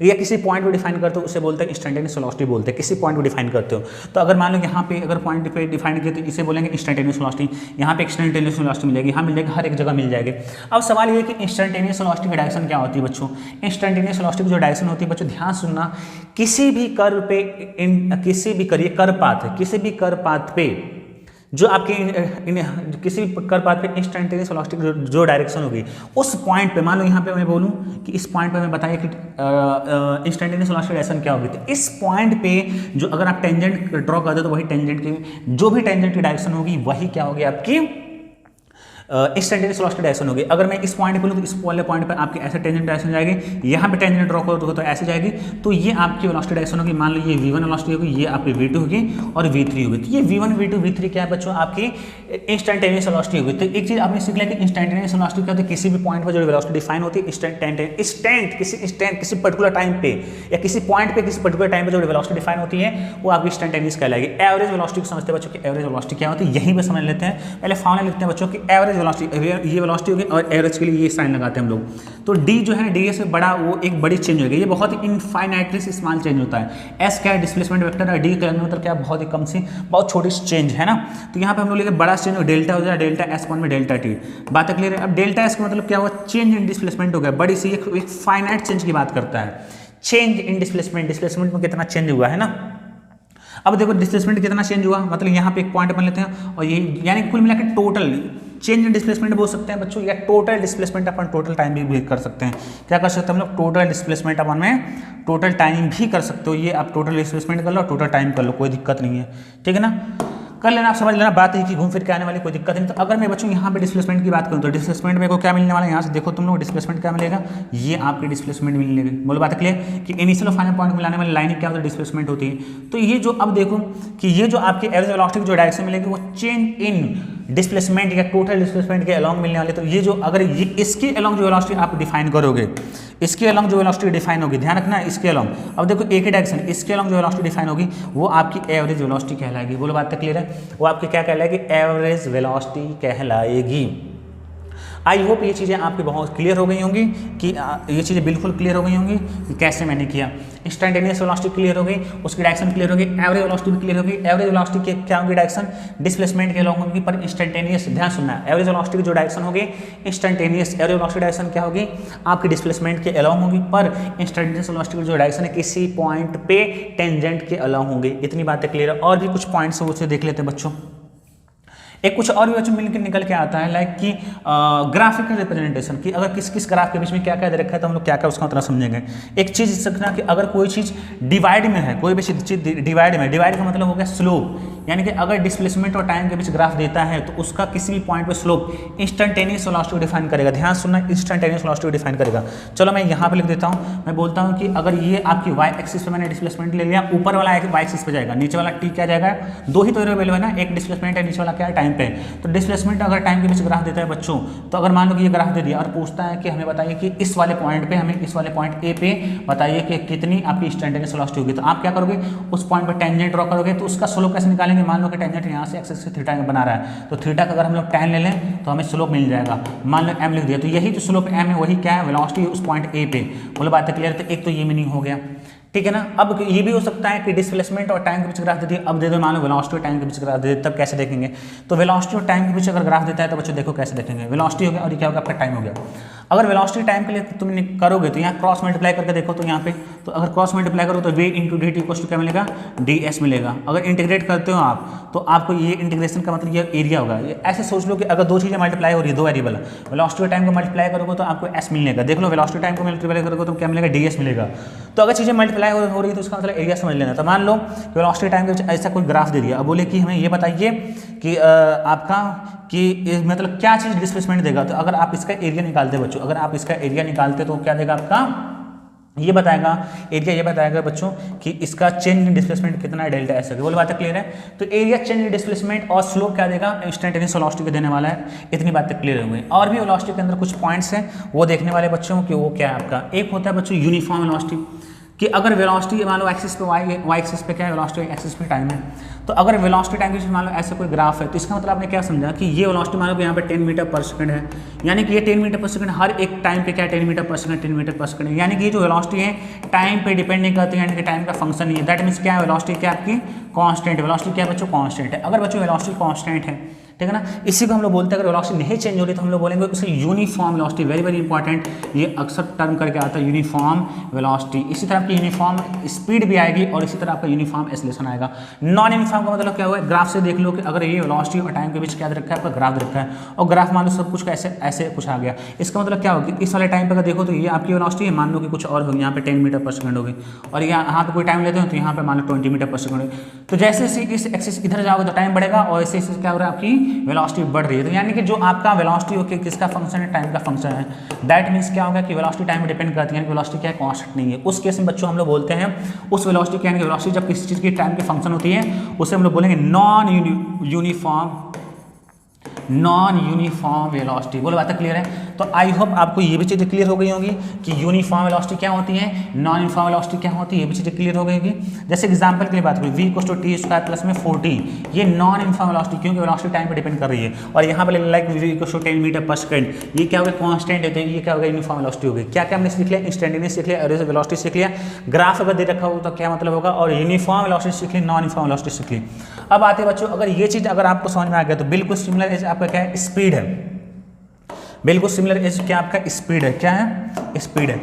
या किसी पॉइंट को डिफाइन करते हो, उसे बोलते हैं इंस्टेंटेनियस वेलोसिटी बोलते हैं, किसी पॉइंट को डिफाइन करते हो। तो अगर मान लो यहाँ पे अगर पॉइंट पे डिफाइन किया तो इसे बोलेंगे इंस्टेंटेनियस वेलोसिटी, यहाँ पे इंस्टेंटेनियस वेलोसिटी मिलेगी, यहाँ मिलेगी, हर एक जगह मिल जाएगी। अब सवाल ये है कि इंस्टेंटेनियस वेलोसिटी की डायरेक्शन क्या होती है बच्चों। इंस्टेंटेनियस वेलोसिटी की जो डायरेक्शन होती है बच्चों, ध्यान सुनना, किसी भी कर्व पे, किसी भी करिए कर्व पाथ है, किसी भी कर्व पाथ पे जो आपके किसी भी कर्व पाथ पे इंस्टेंटेनियस वेलोसिटी जो डायरेक्शन होगी उस पॉइंट पे, मान लो यहाँ पे मैं बोलूँ कि इस पॉइंट पे मैं बताइए कि इंस्टेंटेनियस वेलोसिटी डायरेक्शन क्या होगी, तो इस पॉइंट पे जो अगर आप टेंजेंट ड्रॉ कर दो तो वही टेंजेंट की जो भी टेंजेंट की डायरेक्शन होगी वही क्या होगी, आपकी इंस्टेंटेनियस वेलोसिटी डायरेक्शन होगी। अगर मैं इस पॉइंट पे बोलूँ तो इस वाले पॉइंट पे आपकी ऐसे टेंजेंट डायरेक्शन जाएगी, यहाँ पे टेंजेंट ड्रॉ करो तो ऐसे जाएगी, तो ये आपकी वेलोसिटी डायरेक्शन होगी। मान लो ये v1 वेलोसिटी होगी, ये आपकी v2 होगी और v3 होगी। तो ये v1 v2 v3 क्या है बच्चों, आपकी इंस्टेंटेनियस वेलोसिटी होगी। तो एक चीज आपने सीख लिया कि इंस्टेंटेनियस वेलोसिटी क्या होती है, किसी भी पॉइंट पर जो वेलोसिटी डिफाइन होती है किसी पर्टिकुलर टाइम पे या किसी पॉइंट पे किसी पर्टिकुलर टाइम पे जो वेलोसिटी डिफाइन होती है वो आपकी इंस्टेंटेनियस कहलाएगी। एवरेज वेलोसिटी को समझते हैं बच्चों कि एवरेज वेलोसिटी क्या होती है, यहीं पे समझ लेते हैं। पहले फॉर्मूला लिखते हैं बच्चों की एवरेज वेलोसिटी, ये वेलोसिटी होगी और एवरेज के लिए ये साइन लगाते हैं हम लोग। तो d जो है ना, ds से बड़ा वो एक बड़ी चेंज होगी, ये बहुत ही इनफाइनाइटली स्मॉल चेंज होता है। s क्या है, डिस्प्लेसमेंट वेक्टर है, d का मतलब क्या, बहुत ही कम सी बहुत छोटी चेंज है ना। तो यहाँ पे हम लोग लेके बड़ा चेंज हो, डेल्टा हो जाए, डेल्टा s पॉइंट में डेल्टा t, बात क्लियर है। अब डेल्टा s का मतलब क्या हुआ, चेंज इन डिस्प्लेसमेंट हो गया, बड़ी सी एक फाइनाइट चेंज की बात करता है। चेंज इन डिस्प्लेसमेंट, डिस्प्लेसमेंट में कितना चेंज हुआ है ना। अब देखो डिस्प्लेसमेंट कितना चेंज हुआ, मतलब यहाँ पे एक पॉइंट बन लेते हैं और ये यानी कुल मिलाकर टोटल चेंज इन डिस्प्लेसमेंट बोल सकते हैं बच्चों, या टोटल डिस्प्लेसमेंट अपन टोटल टाइम भी कर सकते हैं। क्या कर सकते हैं हम लोग, टोटल डिस्प्लेसमेंट अपन में टोटल टाइम भी कर सकते हो। ये आप टोटल डिस्प्लेसमेंट कर लो, टोटल टाइम कर लो, कोई दिक्कत नहीं है, ठीक है ना, कर लेना, आप समझ लेना, बात है कि घूम फिर के आने वाली कोई दिक्कत नहीं। तो अगर मैं बच्चों यहाँ पे डिस्प्लेसमेंट की बात करूँ तो डिस्प्लेसमेंट में को क्या मिलने वाला है, यहाँ से देखो तुम लोग डिस्प्लेसमेंट क्या मिलेगा, ये आपकी डिस्प्लेसमेंट मिलेगी। बोलो बात क्लियर कि इनिशियल और फाइनल पॉइंट मिलाने वाली लाइन क्या होती है, डिस्प्लेसमेंट होती है। तो ये जो अब देखो कि ये जो आपकी एवरेज वेलोसिटी की जो डायरेक्शन मिलेगी वो चेंज इन डिस्प्लेसमेंट या टोटल डिस्प्लेसमेंट के अलॉन्ग मिलने वाले, तो ये जो अगर ये इसके अलॉन्ग जो वेलोसिटी आप डिफाइन करोगे, इसके अलॉन्ग जो वेलोसिटी डिफाइन होगी, ध्यान रखना इसके अलॉन्ग, अब देखो एक ही डायरेक्शन, इसके अलॉन्ग जो वेलोसिटी डिफाइन होगी वो आपकी एवरेज वेलोसिटी कहलाएगी। बोलो बात तक क्लियर है? वो आपकी क्या कहलाएगी? एवरेज वेलोसिटी कहलाएगी। आई होप ये चीज़ें आपकी बहुत क्लियर हो गई होंगी कि ये चीज़ें बिल्कुल क्लियर हो गई होंगी कि कैसे मैंने किया। इंस्टेंटेनियस वेलोसिटी क्लियर हो गई, उसकी डायरेक्शन क्लियर हो गई, एवरेज वेलोसिटी भी क्लियर हो गई। एवरेज वेलोसिटी की क्या होगी? डायरेक्शन डिस्प्लेसमेंट के अलॉन्ग होगी, पर इंस्टेंटेनियस, ध्यान सुनना, एवरेज वेलोसिटी की जो डायरेक्शन होगी इंस्टेंटेनियस, एवरेज वेलोसिटी डायरेक्शन क्या होगी? आपकी डिस्प्लेसमेंट के अलॉन्ग होगी, पर इंस्टेंटेनियस वेलोसिटी की जो डायरेक्शन है किसी पॉइंट पे टेंजेंट के अलॉन्ग होंगी। इतनी बातें क्लियर है। और भी कुछ पॉइंट्स है उसे देख लेते हैं बच्चों। एक कुछ और भी बच्चों मिलकर निकल के आता है, लाइक कि ग्राफिकल रिप्रेजेंटेशन की, अगर किस किस ग्राफ के बीच में क्या क्या दे रखा है तो हम लोग क्या क्या उसका मतलब समझेंगे। एक चीज़ सीखना कि अगर कोई चीज़ डिवाइड में है, कोई भी चीज़ डिवाइड में, डिवाइड का मतलब हो गया स्लोप, यानी कि अगर डिस्प्लेसमेंट और टाइम के बीच ग्राफ देता है तो उसका किसी भी पॉइंट पे स्लोप इंस्टेंटेनियस वेलोसिटी को डिफाइन करेगा। ध्यान सुनना, इंस्टेंटेनियस वेलोसिटी को डिफाइन करेगा। चलो मैं यहाँ पे लिख देता हूँ, मैं बोलता हूँ कि अगर ये आपकी वाई एक्सिस पे मैंने डिस्प्लेसमेंट ले लिया, ऊपर वाला वाई एक्सिस पे जाएगा, नीचे वाला टी क्या जाएगा? दो ही तो अवेलेबल है ना, एक डिस्प्लेसमेंट है, नीचे वाला क्या है? टाइम पे। तो डिस्प्लेसमेंट अगर टाइम के बीच ग्राफ देता है बच्चों, तो अगर मान लो कि ये ग्राफ दे दिया और पूछता है कि हमें बताइए कि इस वाले पॉइंट पे, हमें इस वाले पॉइंट ए पे बताइए कि कितनी आपकी इंस्टेंटेनियस वेलोसिटी होगी, तो आप क्या करोगे? उस पॉइंट पे टेंजेंट ड्रॉ करोगे। तो उसका स्लोप कैसे निकालेंगे? मान लो कि टेंजेंट यहाँ से एक्सिस से थीटा बना रहा है, तो थीटा का अगर हम लोग tan ले लें तो हमें स्लोप मिल जाएगा। मान लो m लिख दिया, तो यही जो स्लोप m है वही क्या है? वेलोसिटी उस पॉइंट ए पे। बोलो बात क्लियर? तो एक तो ये मीनिंग हो गया, ठीक है ना। अब ये भी हो सकता है कि डिस्प्लेसमेंट और टाइम के बीच ग्राफ दे दिए, अब दे दो मान लो वेलोसिटी और टाइम के बीच ग्राफ दे दे, तब कैसे देखेंगे? तो वेलोसिटी और टाइम के बीच अगर ग्राफ देता है तो बच्चों देखो कैसे देखेंगे। वेलोसिटी हो गया और ये क्या होगा? आपका टाइम हो गया। अगर वेलोसिटी टाइम के लिए तुम करोगे तो यहाँ क्रॉस मल्टीप्लाई करके देखो, तो यहाँ पे तो अगर क्रॉस मल्टीप्लाई करो तो v into D T equals to क्या मिलेगा? ds मिलेगा। अगर इंटीग्रेट करते हो आप तो आपको ये इंटीग्रेशन का मतलब ये एरिया होगा। ये ऐसे सोच लो कि अगर दो चीज़ें मल्टीप्लाई हो रही है, दो वेरिएबल, वेलोसिटी और टाइम को मल्टीप्लाई करोगे तो आपको s मिलेगा। देख लो, वेलोसिटी टाइम को मल्टीप्लाई करोगे तो क्या मिलेगा? ds मिलेगा। तो अगर चीज़ें मल्टीप्लाई हो रही है तो उसका मतलब एरिया समझ लेना। तो मान लो वेलोसिटी टाइम के बीच ऐसा कोई ग्राफ दे दिया, अब बोले कि हमें ये बताइए कि आपका कि मतलब क्या चीज़ डिस्प्लेसमेंट देगा। तो अगर आप इसका एरिया निकालते बच्चों, अगर आप इसका एरिया निकालते तो क्या देगा आपका? ये बताएगा एरिया, ये बताएगा बच्चों कि इसका चेंज इन डिस्प्लेसमेंट कितना है, डेल्टा एस। बोलो बातें क्लियर है? तो एरिया, चेंज इन डिस्प्लेसमेंट और स्लोप क्या देगा? इंस्टेंटेनियस वेलोसिटी को देने वाला है। इतनी बातें क्लियर हो गई। और भी वेलोसिटी के अंदर कुछ पॉइंट्स हैं वो देखने वाले बच्चों कि वो क्या है आपका। एक होता है बच्चों यूनिफॉर्म वेलोसिटी, कि अगर वेलोसिटी मान लो एक्सिस पे वाई एक्सिस पे क्या है? वेलोसिटी, एक्सिस पे टाइम है। तो अगर वेलोसिटी टाइम के मान लो ऐसे कोई ग्राफ है, तो इसका मतलब आपने क्या समझा कि ये वेलोसिटी मान लो कि यहाँ पे 10 मीटर पर सेकंड है, यानी कि ये 10 मीटर पर सेकंड हर एक टाइम पे क्या है? 10 मीटर पर सेकंड, 10 मीटर पर सेकंड, यानी कि ये जो वेलोसिटी है टाइम पे डिपेंड नहीं करती है, यानी कि टाइम का फंक्शन नहीं है। दैट मीन्स क्या है? वेलोसिटी क्या आपकी कांस्टेंट, वेलोसिटी क्या है बच्चों? कांस्टेंट है। अगर बच्चों वेलोसिटी कांस्टेंट है, ठीक है ना, इसी को हम लोग बोलते हैं अगर वेलोसिटी नहीं चेंज हो रही तो हम लोग बोलेंगे उसे uniform velocity. Very very important, ये अक्सर टर्म करके आता है यूनिफॉर्म वेलोसिटी। इसी तरह आपकी यूनिफॉर्म स्पीड भी आएगी और इसी तरह आपका यूनिफॉर्म एक्सेलरेशन आएगा। नॉन यूनिफॉर्म का मतलब क्या हुआ? ग्राफ से देख लो कि अगर ये वेलोसिटी और टाइम के बीच क्या रखा है? आपका ग्राफ रखा है, और ग्राफ मान लो सब कुछ ऐसे ऐसे कुछ आ गया। इसका मतलब क्या होगा? इस वाले टाइम पर देखो तो ये आपकी वेलोसिटी है, मान लो कि कुछ और होगी, यहाँ पे 10 मीटर पर सेकंड होगी, और यहाँ पे कोई टाइम लेते हो तो यहाँ पे मान लो 20 मीटर पर सेकंड होगी। तो जैसे इस एक्सिस इधर जाओगे तो टाइम बढ़ेगा, और ऐसे क्या हो रहा है? आपकी वेलोसिटी बढ़ रही है। तो यानी कि जो आपका वेलोसिटी हो कि किसका फंक्शन है? टाइम का फंक्शन है। दैट मीन्स क्या होगा कि वेलोसिटी टाइम पे डिपेंड करती है, यानी वेलोसिटी क्या है? कांस्टेंट नहीं है। उस केस में बच्चों हम लोग बोलते हैं उस वेलोसिटी क्या है? वेलोसिटी जब किसी चीज़ की टाइम के फंक्शन होती है उसे हम लोग बोलेंगे नॉन यूनिफॉर्म वेलोसिटी। बोलो बात क्लियर है? तो आई होप आपको ये भी चीज़ें क्लियर हो गई होंगी कि यूनिफॉर्म वेलोसिटी क्या होती है, नॉन यूनिफॉर्म वेलोसिटी क्या होती है, ये भी चीज़ें क्लियर हो गई होगी। जैसे एग्जांपल के लिए बात करें, v = t² प्लस में 40, ये नॉन यूनिफॉर्म वेलोसिटी, क्योंकि वेलोसिटी टाइम पे डिपेंड कर रही है। और यहाँ पर लाइक v = 10 मीटर पर सेकंड, ये क्या होगा? कांस्टेंट है, तो ये क्या होगा? यूनिफॉर्म वेलोसिटी होगी। क्या क्या हमने सीख लिया? इंस्टेंटेनियस सीख लिया, एवरेज वेलोसिटी सीख लिया, ग्राफ अगर दे रखा हो तो क्या मतलब होगा, और यूनिफॉर्म वेलोसिटी सीख ली, नॉन यूनिफॉर्म वेलोसिटी सीख ली। अब आते बच्चों, अगर ये चीज़ अगर आपको समझ में आ गया तो बिल्कुल सिमिलर एज आपका क्या है? स्पीड है। बिल्कुल सिमिलर एज क्या आपका? स्पीड है। क्या है? स्पीड है।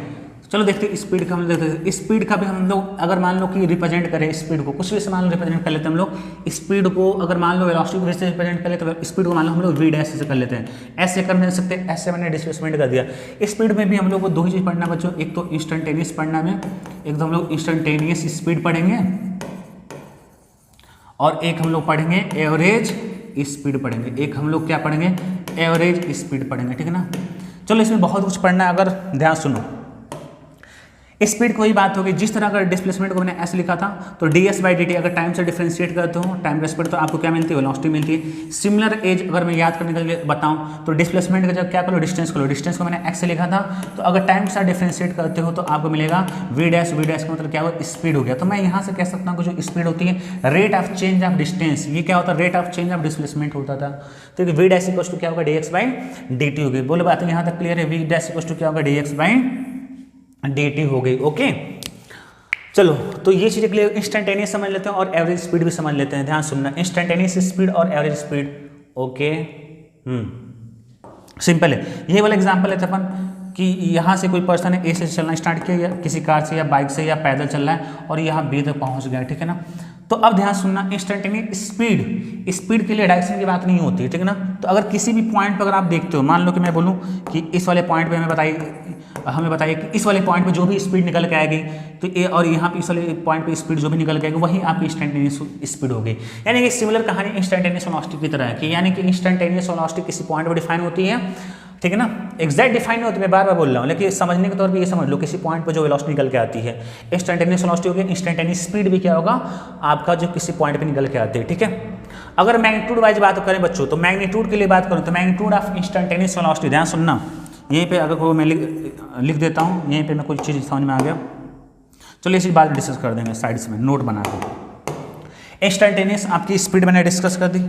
चलो देखते हैं स्पीड का हम देखते हैं। स्पीड का भी हम लोग अगर मान लो कि रिप्रेजेंट करें स्पीड को, कुछ भी से मान लो रिप्रेजेंट कर लेते हैं हम लोग स्पीड को। अगर मान लो वेलोसिटी को वैसे रिप्रेजेंट कर लेते हैं, स्पीड को मान लो हम लोग v' से कर लेते हैं, ऐसे कर नहीं सकते, ऐसे मैंने डिस्प्लेसमेंट कर दिया। स्पीड में भी हम लोग को दो ही चीज़ पढ़ना बच्चों, एक तो इंस्टेंटेनियस पढ़ना में, एक तो हम लोग इंस्टेंटेनियस स्पीड पढ़ेंगे, और एक हम लोग पढ़ेंगे एवरेज स्पीड पढ़ेंगे। एक हम लोग क्या पढ़ेंगे? एवरेज स्पीड पढ़ेंगे, ठीक है ना। चलो इसमें बहुत कुछ पढ़ना है, अगर ध्यान सुनो। स्पीड कोई बात होगी, जिस तरह अगर डिस्प्लेसमेंट को मैंने एस लिखा था तो ds बाई dt अगर टाइम से डिफरेंशिएट करते हो टाइम का स्पीड तो आपको क्या मिलती है, वेलोसिटी मिलती है। सिमिलर एज अगर मैं याद करने के लिए बताऊं तो डिस्प्लेसमेंट का जब क्या करो, डिस्टेंस करो, डिस्टेंस को मैंने x से लिखा था तो अगर टाइम के साथ डिफरेंशिएट करते हो तो आपको मिलेगा v डैश का मतलब क्या हुआ, स्पीड हो गया। तो मैं यहाँ से कह सकता हूँ कि जो स्पीड होती है rate of change of distance, ये क्या होता है, rate of change of displacement होता था। तो v डैश इक्वल टू क्या होगा, dx बाई dt हो गई। बोलो बात यहाँ तक क्लियर है, v डैश इक्वल टू क्या होगा, dx बाई dt हो गई। ओके चलो, तो ये चीज़ें क्लियर, इंस्टेंटेनियस समझ लेते हैं और एवरेज स्पीड भी समझ लेते हैं। ध्यान सुनना, इंस्टेंटेनियस स्पीड और एवरेज स्पीड। ओके सिंपल है। यही वाला एग्जांपल लेते अपन कि यहाँ से कोई पर्सन है ए से चलना स्टार्ट किया या किसी कार से या बाइक से या पैदल चल रहा है और यहाँ बी तक पहुँच गया, ठीक है ना। तो अब ध्यान सुनना, इंस्टेंटेनियस स्पीड के लिए डायरेक्शन की बात नहीं होती है, ठीक है ना। तो अगर किसी भी पॉइंट पर अगर आप देखते हो, मान लो कि मैं बोलूँ कि इस वाले पॉइंट पे हमें बताइए कि इस वाले पॉइंट पे जो भी स्पीड निकल के आएगी तो ए, और यहाँ पे इस वाले पॉइंट पे स्पीड जो भी निकल के आएगी वही आपकी इंस्टेंटेनियस स्पीड होगी। यानी कि सिमिलर कहानी इंस्टेंटेनियस वेलोसिटी की तरह है कि यानी कि इंस्टेंटेनियस वेलोसिटी किसी पॉइंट पर डिफाइन होती है, ठीक है ना। एग्जैक्ट डिफाइन नहीं होती, मैं बार बार बोल रहा हूँ, लेकिन समझने के तौर पे ये समझ लो किसी पॉइंट पर जो वेलोसिटी निकल के आती है इंस्टेंटेनियस वेलोसिटी होगी, इंस्टेंटेनियस स्पीड भी क्या होगा आपका जो किसी पॉइंट पे निकल के आती है, ठीक है। अगर मैग्नीट्यूड वाइज बात करें बच्चों, तो मैग्नीट्यूड के लिए बात करूँ तो मैग्नीट्यूड ऑफ इंस्टेंटेनियस वेलोसिटी, ध्यान सुनना, यहीं पे अगर मैं लिख देता हूँ, यहीं पे मैं कुछ चीज़ समझ में आ गया। चलो ये चीज़ बाद में डिस्कस कर देंगे साइड्स में नोट बना के। इंस्टेंटेनियस आपकी स्पीड मैंने डिस्कस कर दी।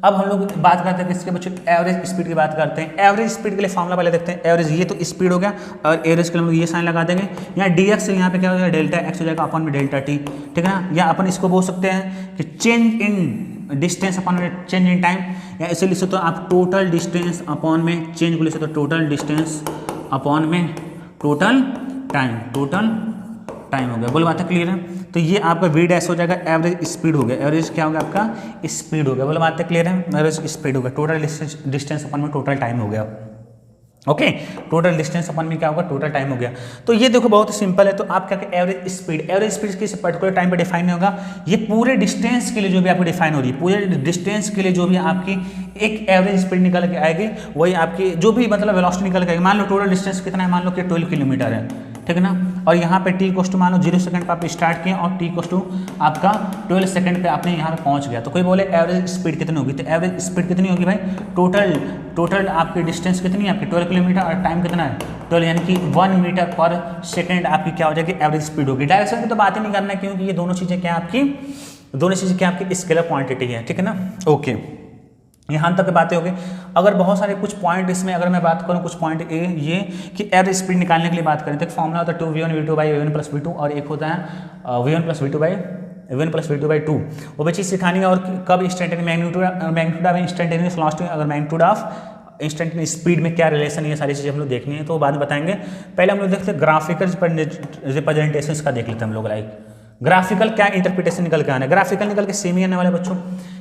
अब हम लोग बात करते हैं किसके बच्चों, एवरेज स्पीड की बात करते हैं। एवरेज स्पीड के लिए फॉर्मूला पहले देखते हैं। एवरेज ये तो स्पीड हो गया और एवरेज के लिए हम लोग ये साइन लगा देंगे। यहाँ dx यहाँ पे क्या हो जाएगा, डेल्टा x हो जाएगा अपॉन में डेल्टा t, ठीक है ना। या अपन इसको बोल सकते हैं कि चेंज इन डिस्टेंस अपॉन में चेंज इन टाइम, या इसे लिख सकते हो आप टोटल डिस्टेंस अपॉन में चेंज को लिख सकते हो टोटल डिस्टेंस अपॉन में टोटल टाइम हो गया। बोलो बात है क्लियर है। तो ये आपका v डैश हो जाएगा एवरेज स्पीड हो गया। एवरेज क्या हो गया आपका, स्पीड हो गया। बोलो बात है क्लियर है, एवरेज स्पीड हो गया, टोटल डिस्टेंस अपॉन में टोटल टाइम हो गया। ओके टोटल डिस्टेंस अपन में क्या होगा, टोटल टाइम हो गया। तो ये देखो बहुत सिंपल है। तो आप क्या एवरेज स्पीड किसी पर्टिकुलर टाइम पे डिफाइन नहीं होगा, ये पूरे डिस्टेंस के लिए जो भी आपको डिफाइन हो रही है, पूरे डिस्टेंस के लिए जो भी आपकी एक एवरेज स्पीड निकल के आएगी वही आपकी जो भी मतलब वेलोसिटी निकल के आएगी। मान लो टोटल डिस्टेंस कितना है, मान लो कि 12 किलोमीटर है, ठीक है ना। और यहाँ पे टी कोस्ट मान लो 0 सेकंड पे आप स्टार्ट किए और टी कोस्ट आपका 12 सेकंड पे आपने यहाँ पे पहुँच गया। तो कोई बोले एवरेज स्पीड कितनी होगी, तो एवरेज स्पीड कितनी होगी भाई, टोटल आपकी डिस्टेंस कितनी है आपकी 12 किलोमीटर और टाइम कितना है 12, यानी कि 1 मीटर पर सेकंड आपकी क्या हो जाएगी, एवरेज स्पीड होगी। डायरेक्शन की तो बात ही नहीं करना है क्योंकि ये दोनों चीज़ें क्या आपकी स्केलर क्वांटिटी है, ठीक है ना। ओके यहाँ तक बातें हो गई। अगर बहुत सारे कुछ पॉइंट इसमें अगर मैं बात करूँ, कुछ पॉइंट ये कि एवरेज स्पीड निकालने के लिए बात करें तो एक फॉर्मूला होता है 2v1 v2 by v1 plus v2 और एक होता है v1 plus v2 by v1 plus v2 by 2। वो भी चीज़ सिखानी है। और कब instantaneous magnitude of instantaneous velocity, अगर मैग्नीट्यूड ऑफ इंस्टेंटेनियस स्पीड में क्या रिलेशन है, ये सारी चीज़ें हम लोग देखनी है तो बाद में बताएंगे। पहले हम लोग देखते हैं ग्राफिकल रिप्रेजेंटेशन का देख लेते हैं हम लोग। लाइक ग्राफिकल क्या इंटरप्रिटेशन निकल के आना है, ग्राफिकल निकल के सेम ही आने वाले बच्चों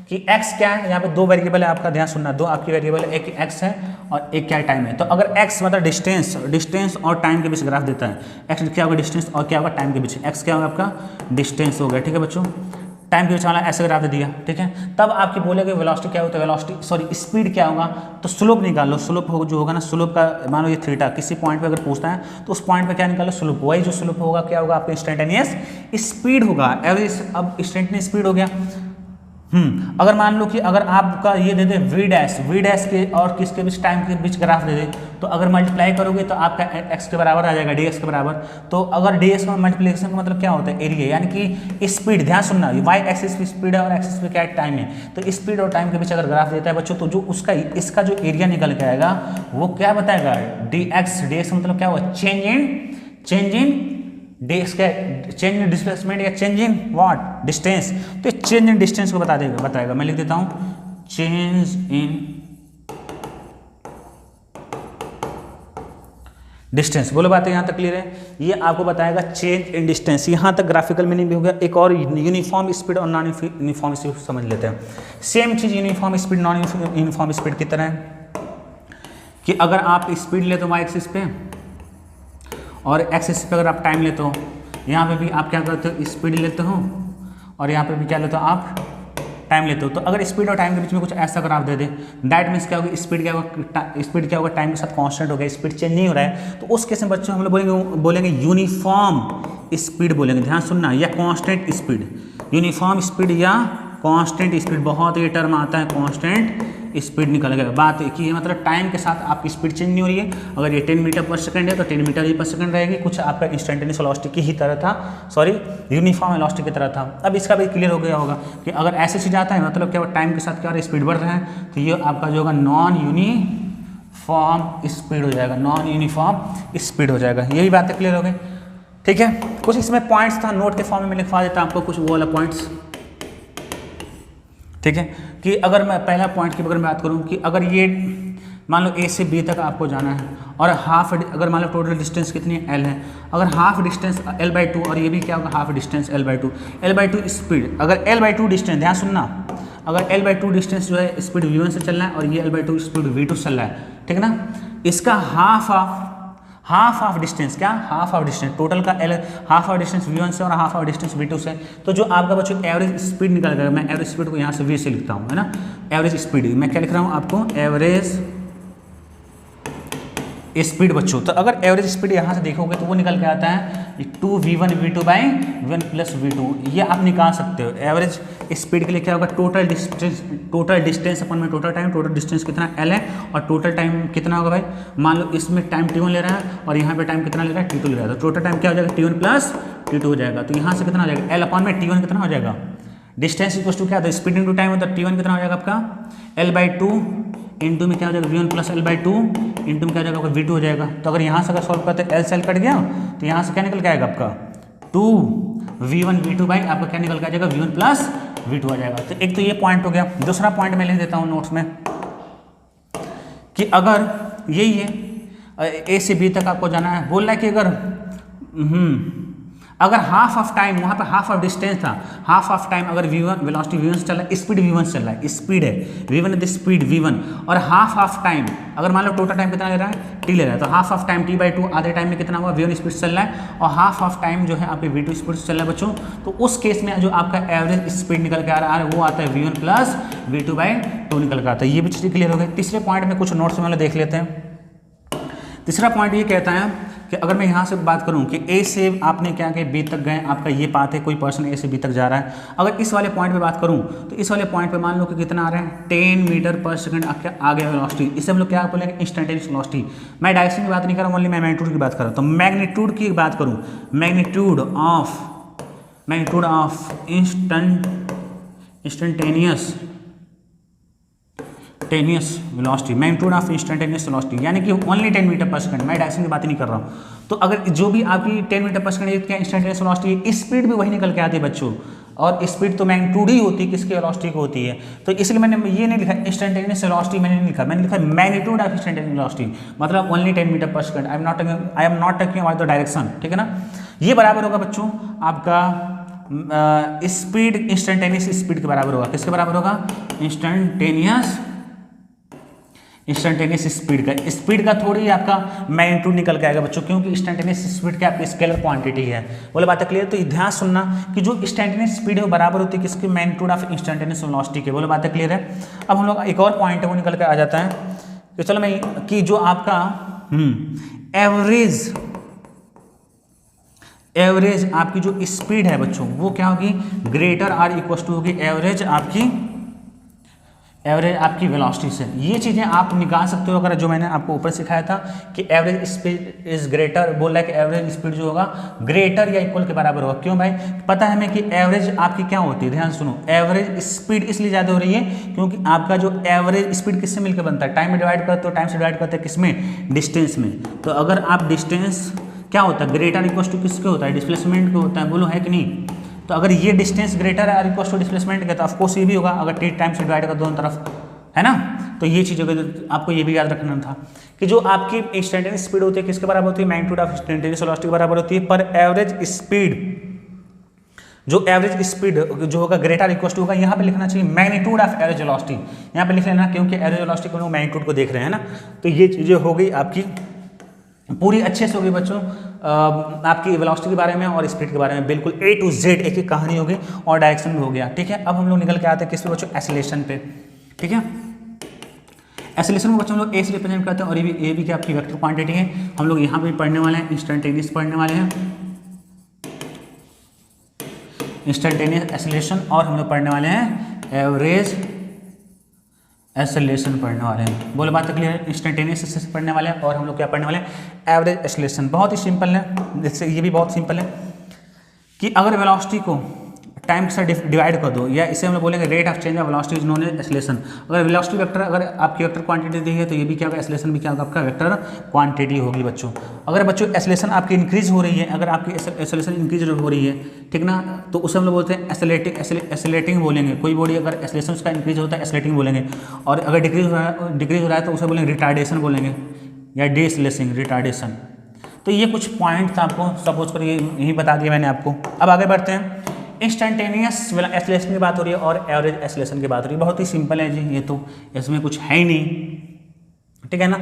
कि x क्या है, यहाँ पे 2 वेरिएबल है आपका, ध्यान सुनना, 2 आपकी वेरिएबल है, एक x है और एक क्या टाइम है। तो अगर x मतलब डिस्टेंस और टाइम के बीच ग्राफ देता है, x क्या होगा डिस्टेंस और क्या होगा टाइम के बीच, x क्या होगा आपका डिस्टेंस हो गया, ठीक है बच्चों। टाइम के बीच वाला ऐसे ग्राफ दे दिया, ठीक है। तब आपकी बोलेगे वेलोसिटी क्या होता है, स्पीड क्या होगा, तो स्लोप निकालो। स्लोप जो होगा ना, स्लोप का मान लो ये थीटा, किसी पॉइंट पे अगर पूछता है तो उस पॉइंट पे क्या निकालो, स्लोप। वही जो स्लोप होगा क्या होगा आपका इंस्टेंटेनियस स्पीड होगा, एवरेज। अब इंस्टेंटेनियस स्पीड हो गया। अगर मान लो कि अगर आपका ये दे दे वी डैश के और किसके बीच टाइम के बीच ग्राफ दे दे, तो अगर मल्टीप्लाई करोगे तो आपका x के बराबर आ जाएगा dx के बराबर। तो अगर dx का मल्टीप्लिकेशन का मतलब क्या होता है, एरिया, यानी कि स्पीड। ध्यान सुनना, y एक्सिस पे स्पीड है और एक्सिस पे क्या टाइम है, तो स्पीड और टाइम के बीच अगर ग्राफ देता है बच्चों तो जो उसका इसका जो एरिया निकल के आएगा वो क्या बताएगा, dx मतलब क्या हुआ, चेंज इन dx का चेंज इन डिस्प्लेसमेंट या चेंज इन व्हाट, डिस्टेंस। तो चेंज इन डिस्टेंस को बताएगा। मैं लिख देता हूं चेंज इन डिस्टेंस। बोलो बातें यहाँ तक क्लियर है। ये आपको बताएगा चेंज इन डिस्टेंस। यहाँ तक ग्राफिकल मीनिंग भी हो गया। एक और यूनिफॉर्म स्पीड और नॉन यूनिफॉर्म स्पीड समझ लेते हैं। सेम चीज़ uniform speed non uniform speed की तरह है कि अगर आप स्पीड लेते हो वाई एक्सिस पे और एक्सिस पे अगर आप टाइम लेते हो, यहाँ पे भी आप क्या करते हो, स्पीड लेते हो और यहाँ पे भी क्या लेते हो, आप टाइम लेते हो। तो अगर स्पीड और टाइम के बीच में कुछ ऐसा graph they they, that means क्या होगा, स्पीड क्या होगा, टाइम के साथ कांस्टेंट हो गया, स्पीड चेंज नहीं हो रहा है, तो उस केस में बच्चों हम लोग बोलेंगे यूनिफॉर्म स्पीड बोलेंगे, ध्यान सुनना, या कांस्टेंट स्पीड, यूनिफॉर्म स्पीड या कांस्टेंट स्पीड, बहुत ये टर्म आता है कांस्टेंट स्पीड निकल गया। बात एक ही है, मतलब टाइम के साथ आपकी स्पीड चेंज नहीं हो रही है। अगर ये 10 मीटर पर सेकंड है तो 10 मीटर ही पर सेकंड रहेगी, कुछ आपका इंस्टेंटेनियस वेलोसिटी की ही तरह था, सॉरी यूनिफॉर्म वेलोसिटी की तरह था। अब इसका भी क्लियर हो गया होगा कि अगर ऐसे चीज़ आता है मतलब क्या टाइम के साथ क्या स्पीड बढ़ रहा है, तो ये आपका जो होगा नॉन यूनिफॉर्म स्पीड हो जाएगा, नॉन यूनिफॉर्म स्पीड हो जाएगा। यही बातें क्लियर हो गई, ठीक है। कुछ इसमें पॉइंट्स था, नोट के फॉर्म में लिखवा देता आपको कुछ वो वाला पॉइंट्स, ठीक है। कि अगर मैं पहला पॉइंट की अगर मैं बात करूं कि अगर ये मान लो ए से बी तक आपको जाना है और हाफ, अगर मान लो टोटल डिस्टेंस कितनी एल है, अगर हाफ डिस्टेंस l/2 और ये भी क्या होगा half distance l/2, l/2 speed, अगर l/2 डिस्टेंस, ध्यान सुनना, अगर l/2 डिस्टेंस जो है स्पीड v1 से चल रहा है और ये l/2 स्पीड v2 से चल रहा है, ठीक है ना, इसका हाफ ऑफ डिस्टेंस, क्या हाफ ऑफ डिस्टेंस, टोटल का हाफ ऑफ डिस्टेंस v1 से और हाफ ऑफ डिस्टेंस v2 से, तो जो आपका बच्चों एवरेज स्पीड निकल गया, मैं एवरेज स्पीड को यहाँ से v से लिखता हूँ, है ना, एवरेज स्पीड मैं क्या लिख रहा हूँ आपको, एवरेज स्पीड बच्चों। तो अगर एवरेज स्पीड यहाँ से देखोगे तो वो निकल के आता है 2v1 v2 by v1 plus v2, ये आप निकाल सकते हो। एवरेज स्पीड के लिए क्या होगा, टोटल डिस्टेंस अपन में टोटल टाइम, टोटल डिस्टेंस कितना l है और टोटल टाइम कितना होगा भाई, मान लो इसमें टाइम t1 ले रहा है और यहाँ पे टाइम कितना ले रहा है, t2 ले रहा है, तो टोटल टाइम क्या हो जाएगा, t1 प्लस t2 हो जाएगा। तो यहाँ से कितना हो जाएगा, l अपॉन में t1 कितना हो जाएगा, डिस्टेंस इक्वल टू क्या था, स्पीड इंटू टाइम होता है, t1 कितना हो जाएगा आपका l/2 इंटू में क्या हो जाएगा v1 प्लस l/2 इंटू में क्या हो जाएगा आपका v2 हो जाएगा। तो अगर यहाँ से अगर सॉल्व करते हैं l से l कट गया तो यहाँ से क्या निकल के आएगा आपका 2v1 v2 बाई आपका क्या निकल के आ जाएगा v1 प्लस v2 आ जाएगा। तो एक तो ये पॉइंट हो गया। दूसरा पॉइंट मैं लिख देता हूँ नोट्स में कि अगर यही है ए से बी तक आपको जाना है, बोल रहा है कि अगर हाफ ऑफ टाइम, वहाँ पे हाफ ऑफ डिस्टेंस था, हाफ ऑफ टाइम अगर v1 वेलोसिटी v1 से चल रहा है, स्पीड v1 से चल रहा है, स्पीड है v1 द स्पीड v1, और हाफ ऑफ टाइम अगर मान लो टोटल टाइम कितना ले रहा है, t ले रहा है, तो हाफ ऑफ टाइम t/2 आधे टाइम में कितना हुआ, v1 स्पीड से चल रहा है और हाफ ऑफ टाइम जो है आपके v2 स्पीड से चल रहा है बच्चों। तो उस केस में जो आपका एवरेज स्पीड निकल के आ रहा है वो आता है v1 प्लस v2/2 निकल के आता है। ये भी चीज़ें क्लियर हो गई। तीसरे पॉइंट में कुछ नोट्स में देख लेते हैं। तीसरा पॉइंट ये कहता है कि अगर मैं यहाँ से बात करूँ कि ए से आपने क्या कि बी तक गए, आपका ये पाथ है, कोई पर्सन ए से बी तक जा रहा है, अगर इस वाले पॉइंट पे बात करूँ तो इस वाले पॉइंट पे मान लो कि कितना आ रहा है 10 मीटर पर सेकंड आपके आ गया वेलोसिटी, इसे हम लोग क्या बोलेंगे, इंस्टेंटेनियस वेलोसिटी। मैं डायरेक्शन की बात नहीं कर रहा हूँ, ओनली मैं मैग्नीट्यूड की बात कर रहा हूँ। तो मैग्नीट्यूड की बात करूँ, magnitude of instantaneous velocity, magnitude of instantaneous velocity, यानी कि ओनली 10 मीटर पर सेकंड, मैं डायरेक्शन की बात ही नहीं कर रहा हूँ। तो अगर जो भी आपकी 10 मीटर पर सेकंड क्या इंस्टेंटेनियस वेलोसिटी, स्पीड भी वही निकल के आती है बच्चों, और स्पीड तो मैग्नीट्यूड ही होती है, किसकी वेलोसिटी को होती है। तो इसलिए मैंने ये नहीं लिखा इंस्टेंटेनियस वेलोसिटी, मैंने नहीं लिखा, मैंने लिखा मैग्नीट्यूड ऑफ इंस्टेंटेनियस वेलोसिटी, मतलब ओनली 10 मीटर पर second. I am not talking about the direction, ठीक है ना। ये बराबर होगा बच्चों आपका स्पीड, इंस्टेंटेनियस स्पीड के बराबर होगा, किसके बराबर होगा, इंस्टेंटेनियस स्पीड का थोड़ी आपका मैग्नीट्यूड निकल के आएगा बच्चों, क्योंकि इंस्टेंटेनियस स्पीड क्या आपकी स्केलर क्वांटिटी है। बोले बात है क्लियर। तो ध्यान सुनना कि जो इंस्टेंटेनियस स्पीड है वो बराबर होती है किसकी, मैग्नीट्यूड ऑफ इंस्टेंटेनियस वेलोसिटी के। बोले बात है क्लियर है। अब हम लोग एक और पॉइंट है वो निकल के आ जाता है कि चलो मैं कि जो आपका एवरेज आपकी जो स्पीड है बच्चों वो क्या होगी, ग्रेटर आर इक्वल टू होगी एवरेज आपकी वेलोसिटी से। ये चीज़ें आप निकाल सकते हो। अगर जो मैंने आपको ऊपर सिखाया था कि एवरेज स्पीड इज ग्रेटर, बोल रहा है कि एवरेज स्पीड जो होगा ग्रेटर या इक्वल के बराबर होगा। क्यों भाई, पता है हमें कि एवरेज आपकी क्या होती है, ध्यान सुनो, एवरेज स्पीड इसलिए ज़्यादा हो रही है क्योंकि आपका जो एवरेज स्पीड किससे मिलकर बनता है, टाइम में डिवाइड करते हो, टाइम से डिवाइड करते हैं किसमें, डिस्टेंस में। तो अगर आप डिस्टेंस क्या होता है, ग्रेटर इक्वल टू किसके होता है, डिस्प्लेसमेंट को होता है, बोलो है कि नहीं। तो अगर ये डिस्टेंस ग्रेटर है इक्वल टू डिस्प्लेसमेंट का, तो ऑफकोर्स ये भी होगा अगर टी टाइम से डिवाइड कर दोनों तरफ, है ना। तो ये चीज़ों को आपको ये भी याद रखना था कि जो आपकी इंस्टेंटेनियस स्पीड होती है किसके बराबर होती है, मैग्नीट्यूड ऑफ इंस्टेंटेनियस वेलोसिटी के बराबर होती है। पर एवरेज स्पीड, जो एवरेज स्पीड जो होगा ग्रेटर इक्वल टू होगा, यहाँ पे लिखना चाहिए मैग्नीट्यूड ऑफ एवरेज वेलोसिटी, यहाँ पे लिख लेना क्योंकि एवरेज वेलोसिटी को मैग्नीट्यूड को देख रहे हैं ना। तो ये चीज़ें हो गई आपकी पूरी अच्छे से होगी बच्चों, आपकी वेलोसिटी के बारे में और स्पीड के बारे में बिल्कुल A to Z एक एक कहानी होगी और डायरेक्शन भी हो गया। ठीक है, अब हम लोग निकल के आते हैं किस पे बच्चों, एसिलेशन पे। ठीक है, एसिलेशन को बच्चों हम लोग A से रिप्रेजेंट करते हैं और ये भी क्या आपकी वेक्टर क्वांटिटी है। हम लोग यहाँ पे पढ़ने वाले हैं इंस्टेंटेनियस पढ़ने वाले हैं, इंस्टेंटेनियस एसिलेशन, और हम लोग पढ़ने वाले हैं एवरेज एसिलेशन पढ़ने वाले हैं। बोलो बात क्लियर है, इंस्टेंटेनियस एसिलेशन पढ़ने वाले हैं और हम लोग क्या पढ़ने वाले हैं, एवरेज एसिलेशन। बहुत ही सिंपल है, जैसे ये भी बहुत सिंपल है कि अगर वेलोसिटी को टाइम के साथ डिवाइड कर दो, या इसे हम लोग बोलेंगे rate of change of velocity is known as acceleration. अगर वेलोसिटी वेक्टर अगर आपकी वेक्टर क्वांटिटी दी है तो ये भी क्या होगा, एसिलेशन भी क्या होगा, आपका वेक्टर क्वांटिटी होगी बच्चों। अगर बच्चों एसिलेशन आपकी इंक्रीज हो रही है, अगर आपकी एसिलेशन इंक्रीज हो रही है, ठीक ना, तो उसे हम लोग बोलते हैं एसिलेटिंग बोलेंगे। कोई बॉडी अगर एसिलेशन उसका इंक्रीज होता है एसिलेटिंग बोलेंगे, और अगर डिक्रीज हो रहा है तो उसे बोलेंगे रिटार्डेशन बोलेंगे, या डीएसिलेसिंग रिटार्डेशन। तो ये कुछ पॉइंट आपको सपोज करिए यही बता दिया मैंने आपको। अब आगे बढ़ते हैं, इंस्टेंटेनियस एसिलेशन की बात हो रही है और एवरेज एसिलेशन की बात हो रही है। बहुत ही सिंपल है जी, ये तो इसमें कुछ है ही नहीं, ठीक है ना।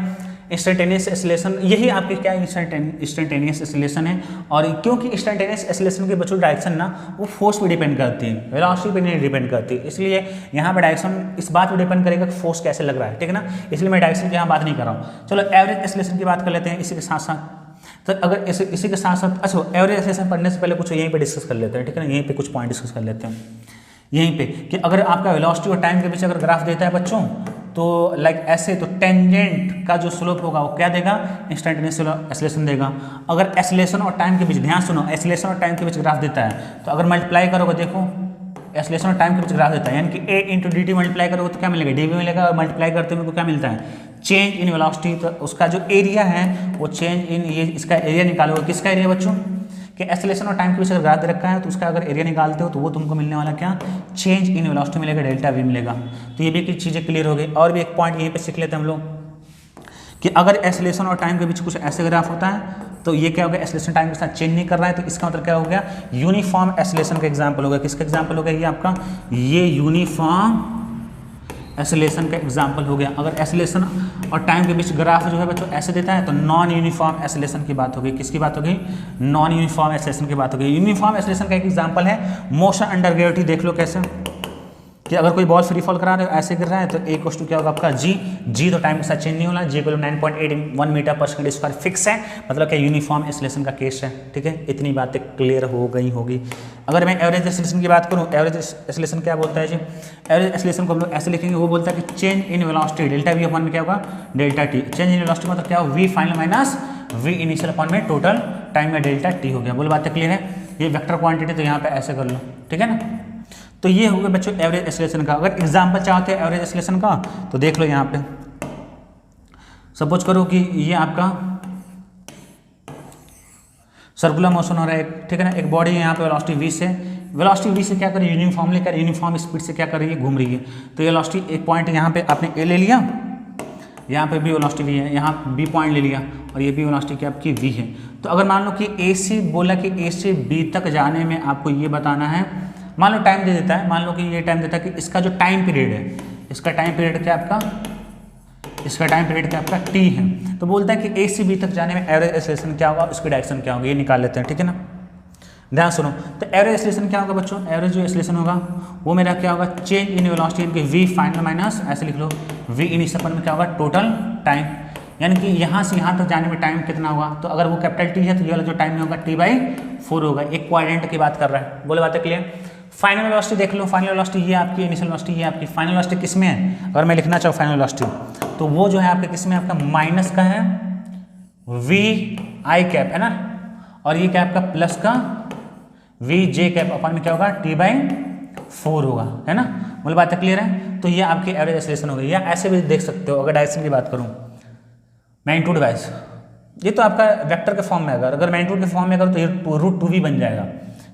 इंस्टेंटेनियस एसिलेशन यही आपकी क्या इंस्टेंटेनियस एसिलेशन है। और क्योंकि इंस्टेंटेनियस एसिलेशन के बच्चों डायरेक्शन ना वो फोर्स पे डिपेंड करती है, वेलोसिटी पे नहीं डिपेंड करती, इसलिए यहाँ पे डायरेक्शन इस बात पे डिपेंड करेगा कि फोर्स कैसे लग रहा है, ठीक है ना, इसलिए मैं डायरेक्शन की यहाँ बात नहीं कर रहा हूँ। चलो एवरेज एसिलेशन की बात कर लेते हैं इसी के साथ साथ। तो अगर इसी के साथ साथ अच्छा एवरेज एसिलेशन पढ़ने से पहले कुछ यहीं पे डिस्कस कर लेते हैं, ठीक है ना, यहीं पे कुछ पॉइंट डिस्कस कर लेते हैं यहीं पे कि अगर आपका वेलोसिटी और टाइम के बीच अगर ग्राफ देता है बच्चों, तो लाइक ऐसे, तो टेंजेंट का जो स्लोप होगा वो क्या देगा, इंस्टेंटेनियस एसिलेशन देगा। अगर एसिलेशन और टाइम के बीच, ध्यान सुनो, एसिलेशन और टाइम के बीच ग्राफ देता है तो अगर मल्टीप्लाई करोगे, देखो एसिलेशन और टाइम के बीच ग्राफ देता है, यानी कि A into D T multiply करोगे तो क्या मिलेगा, डी वी मिलेगा, और मल्टीप्लाई करते हुए क्या मिलता है, चेंज इन वेलोसिटी। तो उसका जो एरिया है वो चेंज इन, ये इसका एरिया निकालोगे, किसका एरिया बच्चों, कि एसिलेशन और टाइम के बीच अगर ग्राफ दे रखा है तो उसका अगर एरिया निकालते हो तो वो तुमको मिलने वाला क्या, चेंज इन वेलोसिटी मिलेगा, डेल्टा वी मिलेगा। तो ये भी कुछ चीज़ें क्लियर हो गई। और भी एक पॉइंट यहीं पे सीख लेते हैं हम लोग कि अगर एसिलेशन और टाइम के बीच कुछ ऐसे ग्राफ होता है तो ये क्या हो गया, एसिलेशन टाइम के साथ चेंज नहीं कर रहा है, तो इसका मतलब क्या हो गया, यूनिफॉर्म एसिलेशन का एग्जाम्पल हो गया। किसका एग्जाम्पल हो गया, ये आपका ये यूनिफॉर्म एसिलेशन का एग्जाम्पल हो गया। अगर एसिलेशन और टाइम के बीच ग्राफ जो है बच्चों ऐसे देता है तो नॉन यूनिफॉर्म एसिलेशन की बात हो गई। किसकी बात हो गई, नॉन यूनिफॉर्म एसिलेशन की बात हो गई। यूनिफॉर्म एसिलेशन का एक एग्जाम्पल है मोशन अंडर ग्रेविटी। देख लो कैसे कि अगर कोई बॉल फ्री फॉल करा रहे हो, ऐसे गिर रहा है, तो A इक्वल्स टू क्या होगा आपका जी तो टाइम के साथ चेंज नहीं होना, G इक्वल 9.81 मीटर पर सेकंड स्क्वायर फिक्स है, मतलब क्या यूनिफॉर्म एसिलेशन का केस है, ठीक है। इतनी बातें क्लियर हो गई होगी। अगर मैं एवरेज एसिलेशन की बात करूँ, एवरेज एसिलेशन क्या बोलता है जी, एवरेज एसिलेशन को हम लोग ऐसे लिखेंगे, वो बोलता है कि change in velocity delta V upon में क्या होगा, delta T. Change in velocity मतलब क्या हो, V final minus V initial upon में टोटल टाइम में डेल्टा टी हो गया। बोल बातें क्लियर है। ये वेक्टर क्वांटिटी तो यहाँ पे ऐसे कर लो, ठीक है ना। तो ये हो गया बच्चों एवरेज एसिलेशन का। अगर एग्जाम्पल चाहते हैं एवरेज एसिलेशन का तो देख लो यहाँ पे, सपोज करो कि ये आपका सर्कुलर मोशन हो रहा है, ठीक है ना। एक बॉडी है यहाँ पे वेलोसिटी v से क्या कर रही है, यूनिफॉर्मली कर, यूनिफॉर्म स्पीड से क्या कर रही है, घूम रही है। तो ये वेलोसिटी एक पॉइंट यहाँ पे आपने A ले लिया, यहाँ पे भी वेलोसिटी v है, यहाँ B पॉइंट ले लिया और ये भी वेलोसिटी क्या आपकी v है। तो अगर मान लो कि A से बोला कि A से B तक जाने में आपको ये बताना है, मान लो टाइम दे देता है, मान लो कि ये टाइम देता है कि इसका जो टाइम पीरियड है, इसका टाइम पीरियड क्या आपका, इसका टाइम पीरियड क्या आपका t है। तो बोलता है कि A से B तक जाने में एवरेज एसिलेशन क्या होगा, उसकी डायरेक्शन क्या होगी, ये निकाल लेते हैं, ठीक है ना। ध्यान सुनो, तो एवरेज एसिलेशन क्या होगा बच्चों, एवरेज जो एसिलेशन होगा वो मेरा क्या होगा, चेंज इन वेलोसिटी इनके v फाइनल माइनस, ऐसे लिख लो, v इनिशियल में क्या होगा, टोटल टाइम, यानी कि यहाँ से यहाँ तक जाने में टाइम कितना होगा। तो अगर वो कैपिटल T है तो ये वाला जो टाइम होगा T/4 होगा। एक क्वाड्रेंट की बात कर रहा है, बोले बातें क्लियर। फाइनल वेलोसिटी देख लो, फाइनल वेलोसिटी ये आपकी, इनिशियल वेलोसिटी ये आपकी। फाइनल वेलोसिटी किस में है, अगर मैं लिखना चाहूँ फाइनल वेलोसिटी तो वो जो है आपके किस में, आपका माइनस का है v कैप है ना, और ये क्या आपका प्लस का v कैप अपन में क्या होगा, T/4 होगा, है ना। बोले बातें क्लियर है। तो ये आपकी एवरेज एसिलेशन हो गई। या ऐसे भी देख सकते हो, अगर डायरेक्शन की बात करूँ मैग्नीट्यूड वाइज, ये तो आपका वेक्टर के फॉर्म में, अगर मैग्नीट्यूड के फॉर्म में अगर तो ये √2v बन जाएगा,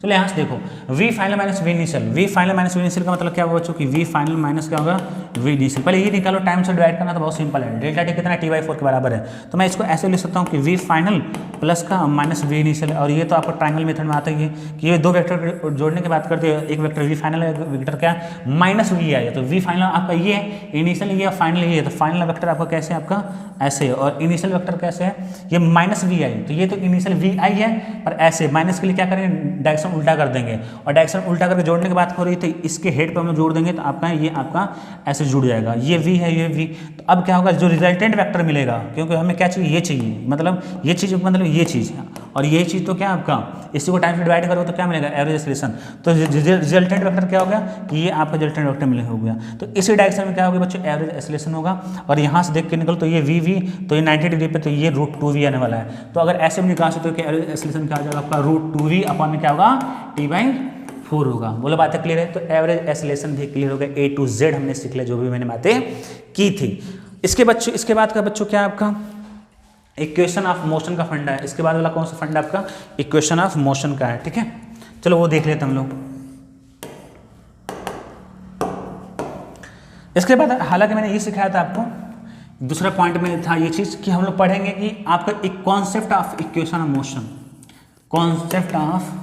चलो यहाँ से देखो V final minus V initial, V final minus V initial का मतलब क्या होगा बच्चों की वी फाइनल माइनस क्या होगा वी इनिशियल। पहले ये निकालो, टाइम से डिवाइड करना तो बहुत सिंपल है, डेल्टा टी कितना t/4 के बराबर है। तो मैं इसको ऐसे लिख सकता हूँ कि वी फाइनल प्लस का माइनस वी इनिशियल। और ये तो आपको ट्रायंगल मेथड में आता ही है कि ये दो वेक्टर जोड़ने की बात करते हैं, एक वेक्टर वी फाइनल है, एक वेक्टर क्या माइनस वी है। तो वी फाइनल आपका ये है, इनिशियल ये है, फाइनल ये है। तो फाइनल वेक्टर आपका कैसे है, आपका ऐसे है, और इनिशियल वेक्टर कैसे है, ये माइनस वी आई। तो ये तो इनिशियल वी आई है, पर ऐसे माइनस के लिए क्या करेंगे, डायरेक्शन उल्टा कर देंगे, और डायरेक्शन उल्टा करके जोड़ने की बात हो रही है तो इसके हेड पे हम लोग जोड़ देंगे तो आपका ये आपका ऐसे जुड़ जाएगा, ये वी है ये वी। तो अब क्या होगा, जो रिजल्टेंट वेक्टर मिलेगा, क्योंकि हमें क्या चाहिए, ये चाहिए, मतलब ये चीज़ मतलब ये चीज़, और ये चीज़ तो क्या आपका इसी को टाइम से डिवाइड करोगे तो क्या मिलेगा, एवरेज एक्सेलरेशन। तो रिजल्टेंट वेक्टर क्या हो गया कि ये आपका रिजल्टेंट वेक्टर मिले हो गया। तो इसी डायरेक्शन में क्या होगा बच्चों, एवरेज एक्सेलरेशन होगा। और यहाँ से देख के निकल तो ये वी वी, तो ये 90 डिग्री पे, तो ये √2v आने वाला है। तो अगर ऐसे में निकाल सकते हो कि एवरेज एक्सेलरेशन क्या आ जाएगा आपका √2v अपॉन में क्या होगा t/4 होगा। बोलो बातें क्लियर है। तो एवरेज एक्सेलरेशन भी क्लियर हो गया, A to Z हमने सीख लिया जो भी मैंने बातें की थी। इसके बाद का बच्चों क्या आपका इक्वेशन ऑफ मोशन का फंडा है। इसके बाद वाला कौन सा फंडा आपका इक्वेशन ऑफ मोशन का है, ठीक है। चलो वो देख लेते हम लोग। इसके बाद हालांकि मैंने ये सिखाया था आपको, दूसरा पॉइंट में था ये चीज़ कि हम लोग पढ़ेंगे कि आपका एक concept of equation of motion, concept of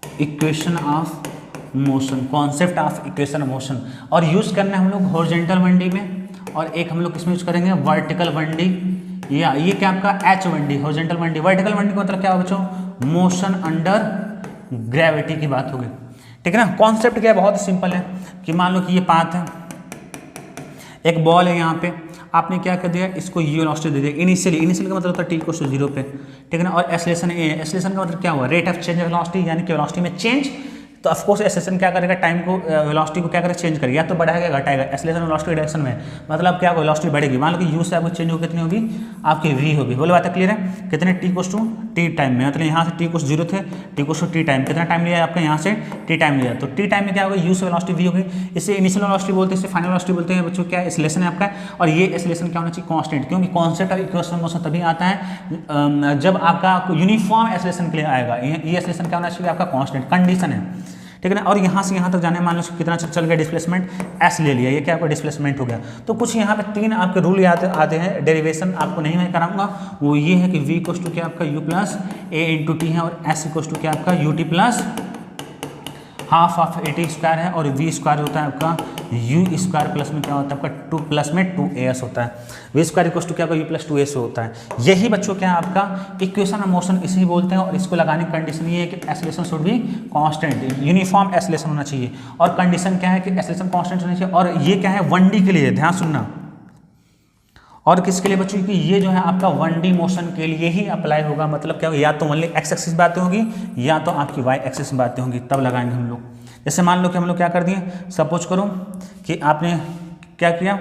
equation of motion, concept of equation of motion. और यूज़ करना है हम लोग हॉरिजॉन्टल 1D में, और एक हम लोग किसमें यूज करेंगे, वर्टिकल 1D, या ये क्या आपका H1D, horizontal 1D। Vertical 1D का मतलब क्या होगा बच्चों, मोशन अंडर ग्रेविटी की बात होगी, ठीक है ना। कॉन्सेप्ट क्या है, बहुत सिंपल है कि मान लो कि ये पाथ है, एक बॉल है यहाँ पे, आपने क्या कर दिया, इसको ये वेलोसिटी दे दिया इनिशियली, इनिशियल का मतलब होता है t = 0 पे, ठीक है ना। और एक्सेलरेशन ए है, एक्सेलरेशन का मतलब क्या हुआ, rate of change of velocity, यानी कि वेलोसिटी में चेंज। तो ऑफकोर्स एक्सेलरेशन क्या करेगा, टाइम को वेलोसिटी को क्या करेगा, चेंज करेगा, या तो बढ़ाएगा घटाएगा। एक्सेलरेशन वेलोसिटी डायरेक्शन में मतलब क्या होगा, वेलोसिटी बढ़ेगी। मान लो कि u से आपको चेंज हो कितनी होगी, आपकी v होगी। बोले बात क्लियर है, कितने t = t टाइम में, मतलब यहाँ से t = 0 थे, t = t टाइम, कितना टाइम लिया आपका यहाँ से t टाइम लिया। तो t टाइम में क्या होगा, u से वेलोसिटी v होगी। इसे इनिशियल वेलोसिटी बोलते हैं, इसे फाइनल वेलोसिटी बोलते हैं बच्चों। क्या एक्सेलरेशन है आपका, और ये एक्सेलरेशन क्या होना चाहिए, कांस्टेंट, क्योंकि concept of equation of motion तभी आता है जब आपका यूनिफॉर्म एक्सेलरेशन के लिए आएगा। ये एक्सेलरेशन क्या होना चाहिए आपका, कांस्टेंट, कंडीशन है, ठीक है ना। और यहाँ से यहाँ तक जाने मान लो कितना चल गया, डिस्प्लेसमेंट s ले लिया, ये क्या आपका डिस्प्लेसमेंट हो गया। तो कुछ यहाँ पे 3 आपके रूल याद आते हैं, डेरिवेशन आपको नहीं मैं कराऊंगा, वो ये है कि v = क्या आपका u + a × t है, और s = क्या आपका ut + हाफ ऑफ at² है, और v² होता है आपका u² प्लस में क्या होता है आपका 2 प्लस में 2as होता है। v² = क्या u + 2as होता है। यही बच्चों क्या है आपका इक्वेशन ऑफ मोशन, इसी बोलते हैं। और इसको लगाने की कंडीशन ये है कि acceleration should be constant, uniform acceleration होना चाहिए। और कंडीशन क्या है कि एक्सेलरेशन कांस्टेंट होना चाहिए। और ये क्या है 1D के लिए, ध्यान सुनना। और किसके लिए बच्चों की, ये जो है आपका 1D मोशन के लिए ही अप्लाई होगा। मतलब क्या होगा, या तो ओनली x एक्सिस बातें होगी, या तो आपकी y एक्सिस बातें होंगी, तब लगाएंगे हम लोग। जैसे मान लो कि हम लोग क्या कर दिए, सपोज करो कि आपने क्या किया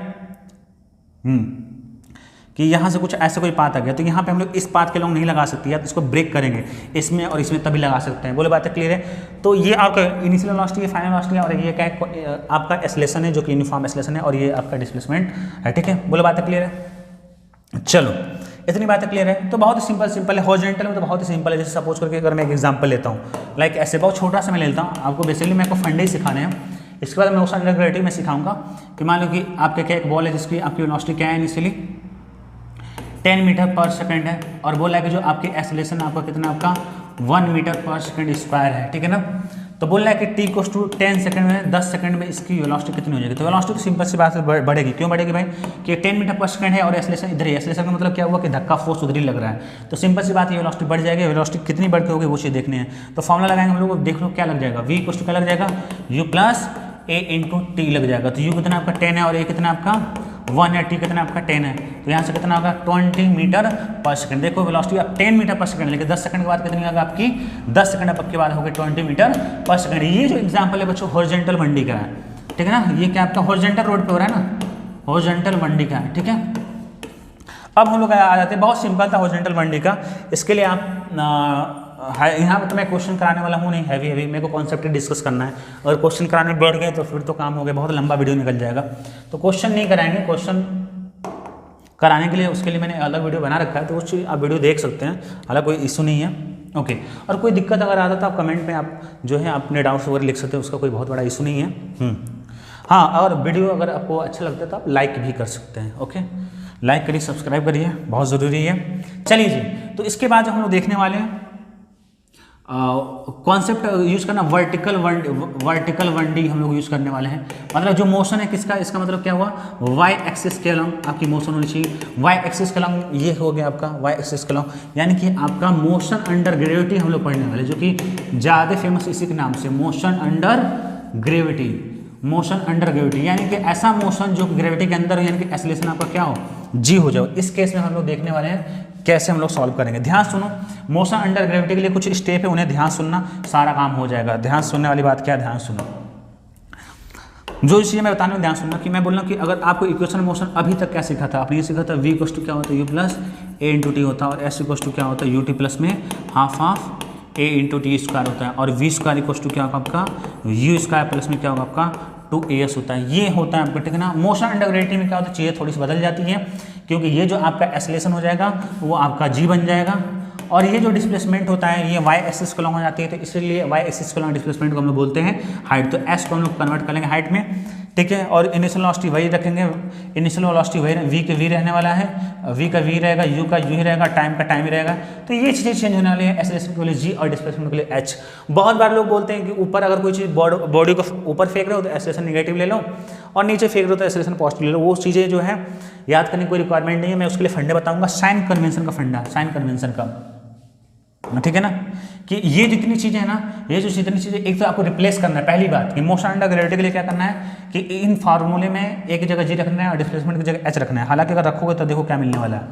कि यहाँ से कुछ ऐसे कोई पाथ आ गया, तो यहाँ पे हम लोग इस पाथ के लोग नहीं लगा सकते, या तो इसको ब्रेक करेंगे, इसमें और इसमें तभी लगा सकते हैं। बोले बातें क्लियर है। तो ये आपका इनिशियल वेलोसिटी है, फाइनल वेलोसिटी है, और ये क्या है आपका एक्सेलरेशन है जो कि यूनिफॉर्म एक्सेलरेशन है, और ये आपका डिस्प्लेसमेंट है, ठीक है। बोले बातें क्लियर है। चलो इतनी बातें क्लियर है। तो बहुत ही सिंपल है। हॉरिजॉन्टल में तो बहुत ही सिंपल है। जैसे सपोज करके अगर मैं एक एग्जांपल लेता हूँ, लाइक ऐसे बहुत छोटा सा मैं लेता हूँ, आपको बेसिकली मेरे को फंडे ही सिखाने हैं। इसके बाद मैं मोशन अंडर ग्रेविटी में सिखाऊंगा कि मान लो कि आपके क्या एक बॉल है जिसकी आपकी वेलोसिटी क्या है, इनिशियली 10 मीटर/सेकंड है, और बोला है कि जो आपकी एक्सेलरेशन आपका कितना, आपका 1 मीटर/सेकंड² है, ठीक है ना। तो बोल रहा है कि t = 10 सेकंड में, 10 सेकंड में इसकी वेलोसिटी कितनी हो जाएगी। तो वेलोसिटी तो सिंपल सी बात है, बढ़ेगी। क्यों बढ़ेगी भाई, कि 10 मीटर/सेकंड है और एक्सेलरेशन इधर ही। एक्सेलरेशन का मतलब क्या हुआ कि धक्का फोर्स उधर ही लग रहा है। तो सिंपल सी बात है, वेलोसिटी बढ़ जाएगी। वेलोसिटी कितनी बढ़ के होगी वो चीज़ देखनी है। तो फॉर्मुला लगाएंगे हम लोग, देख लो क्या लग जाएगा, v = क्या लग जाएगा, u + a × t लग जाएगा। तो u कितना आपका 10 है, और a कितना आपका 1 है, t कितना आपका 10 है। तो यहाँ से कितना होगा 20 मीटर/सेकंड। देखो वेलोसिटी आप 10 मीटर/सेकंड, लेकिन 10 सेकंड के बाद कितनी होगा आपकी, 10 सेकंड आपके बाद होगी 20 मीटर/सेकंड। ये जो एग्जाम्पल है बच्चों हॉरिजॉन्टल 1D का है, ठीक है ना। ये क्या आपका हॉरिजॉन्टल रोड पे हो रहा है ना, हॉरिजॉन्टल 1D का है, ठीक है। अब हम लोग आ जाते हैं, बहुत सिंपल था हॉरिजॉन्टल 1D का। इसके लिए आप यहाँ पर तो मैं क्वेश्चन कराने वाला हूँ नहीं, हैवी मेरे को कॉन्सेप्ट डिस्कस करना है। अगर क्वेश्चन कराने बैठ गए तो फिर तो काम हो गया, बहुत लंबा वीडियो निकल जाएगा। तो क्वेश्चन नहीं कराएंगे, क्वेश्चन कराने के लिए, उसके लिए मैंने अलग वीडियो बना रखा है, तो उस आप वीडियो देख सकते हैं, हालांकि कोई इशू नहीं है। ओके, और कोई दिक्कत अगर आता तो आप कमेंट में आप जो है अपने डाउट्स वगैरह लिख सकते हैं, उसका कोई बहुत बड़ा इशू नहीं है। हाँ, और वीडियो अगर आपको अच्छा लगता है तो आप लाइक भी कर सकते हैं। ओके, लाइक करिए, सब्सक्राइब करिए, बहुत ज़रूरी है। चलिए जी, तो इसके बाद हम लोग देखने वाले हैं कॉन्सेप्ट यूज करना, वर्टिकल 1D हम लोग यूज करने वाले हैं। मतलब जो मोशन है किसका, इसका मतलब क्या हुआ, वाई एक्सिस के अलॉन्ग आपकी मोशन होनी चाहिए। वाई एक्सिस के अलॉन्ग ये हो गया आपका वाई एक्सिस के अलॉन्ग, यानी कि आपका मोशन अंडर ग्रेविटी हम लोग पढ़ने वाले, जो कि ज़्यादा फेमस इसी के नाम से, motion under gravity. Motion under gravity यानी कि ऐसा मोशन जो ग्रेविटी के अंदर, यानी कि एक्सेलरेशन आपका क्या हो, जी हो जाओ। इस केस में हम लोग देखने वाले हैं कैसे हम लोग सॉल्व करेंगे। ध्यान सुनो, मोशन अंडर ग्रेविटी के लिए कुछ स्टेप है, उन्हें ध्यान सुनना, सारा काम हो जाएगा। ध्यान सुनने वाली बात क्या है, ध्यान सुनो। जो चीज़ें मैं बताने में ध्यान सुनना, कि मैं बोल रहा हूँ कि अगर आपको इक्वेशन मोशन अभी तक क्या सीखा था, आपने ये सीखा था v इक्वल्स टू क्या होता है, u plus a into T होता है, और s इक्वल्स टू क्या होता है, ut प्लस में half a into T square होता है, और v स्क्वायर इक्वल्स टू क्या होगा आपका, u स्क्वायर प्लस में क्या होगा आपका 2as होता है। ये होता है आपका, ठीक है ना। मोशन अंडर ग्रेविटी में क्या होता है, चीज़ें थोड़ी सी बदल जाती हैं, क्योंकि ये जो आपका एक्सेलरेशन हो जाएगा वो आपका g बन जाएगा, और ये जो डिस्प्लेसमेंट होता है ये वाई एक्सिस को लॉन्ग हो जाती है, तो इसलिए वाई एक्सिस को लॉन्ग डिस्प्लेसमेंट को हम लोग बोलते हैं हाइट। तो एस को हम लोग कन्वर्ट कर लेंगे हाइट में, ठीक है। और इनिशियल वेलोसिटी वही रखेंगे, इनिशियल वेलोसिटी वही, वी का वी रहने वाला है, वी का वी रहेगा, यू का यू ही रहेगा, टाइम का टाइम ही रहेगा। तो ये चीज़ें चेंज होने वाली है, एक्सेलरेशन के लिए जी और डिस्प्लेसमेंट के लिए एच। बहुत बार लोग बोलते हैं कि ऊपर अगर कोई चीज़ बॉडी को ऊपर फेंक रहे हो तो एक्सेलरेशन नेगेटिव ले लो, और नीचे फेंक रहे हो तो एक्सेलरेशन पॉजिटिव ले लो। वो चीज़ें जो है याद करने की कोई रिक्वायरमेंट नहीं है, मैं उसके लिए फंडे बताऊंगा, साइन कन्वेंशन का फंडा, साइन कन्वेंशन का, ठीक है ना। कि ये जितनी चीज़ें हैं ना, ये जो जितनी चीज़ें, एक तो आपको रिप्लेस करना है। पहली बात कि मोशन अंडर ग्रेविटी के लिए क्या करना है कि इन फार्मूले में एक जगह जी रखना है और डिस्प्लेसमेंट की जगह एच रखना है। हालांकि अगर रखोगे तो देखो क्या मिलने वाला है,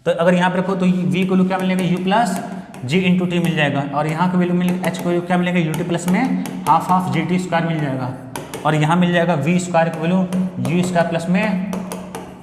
तो अगर यहाँ पे रखो तो वी को क्या मिलेगा, u plus g into t मिल जाएगा, और यहाँ का वैल्यू मिलेगा एच को क्या मिलेगा, यू टी प्लस में half half g t square मिल जाएगा, और यहाँ मिल जाएगा वी स्क्वायर का वैल्यू यू स्क्वायर प्लस में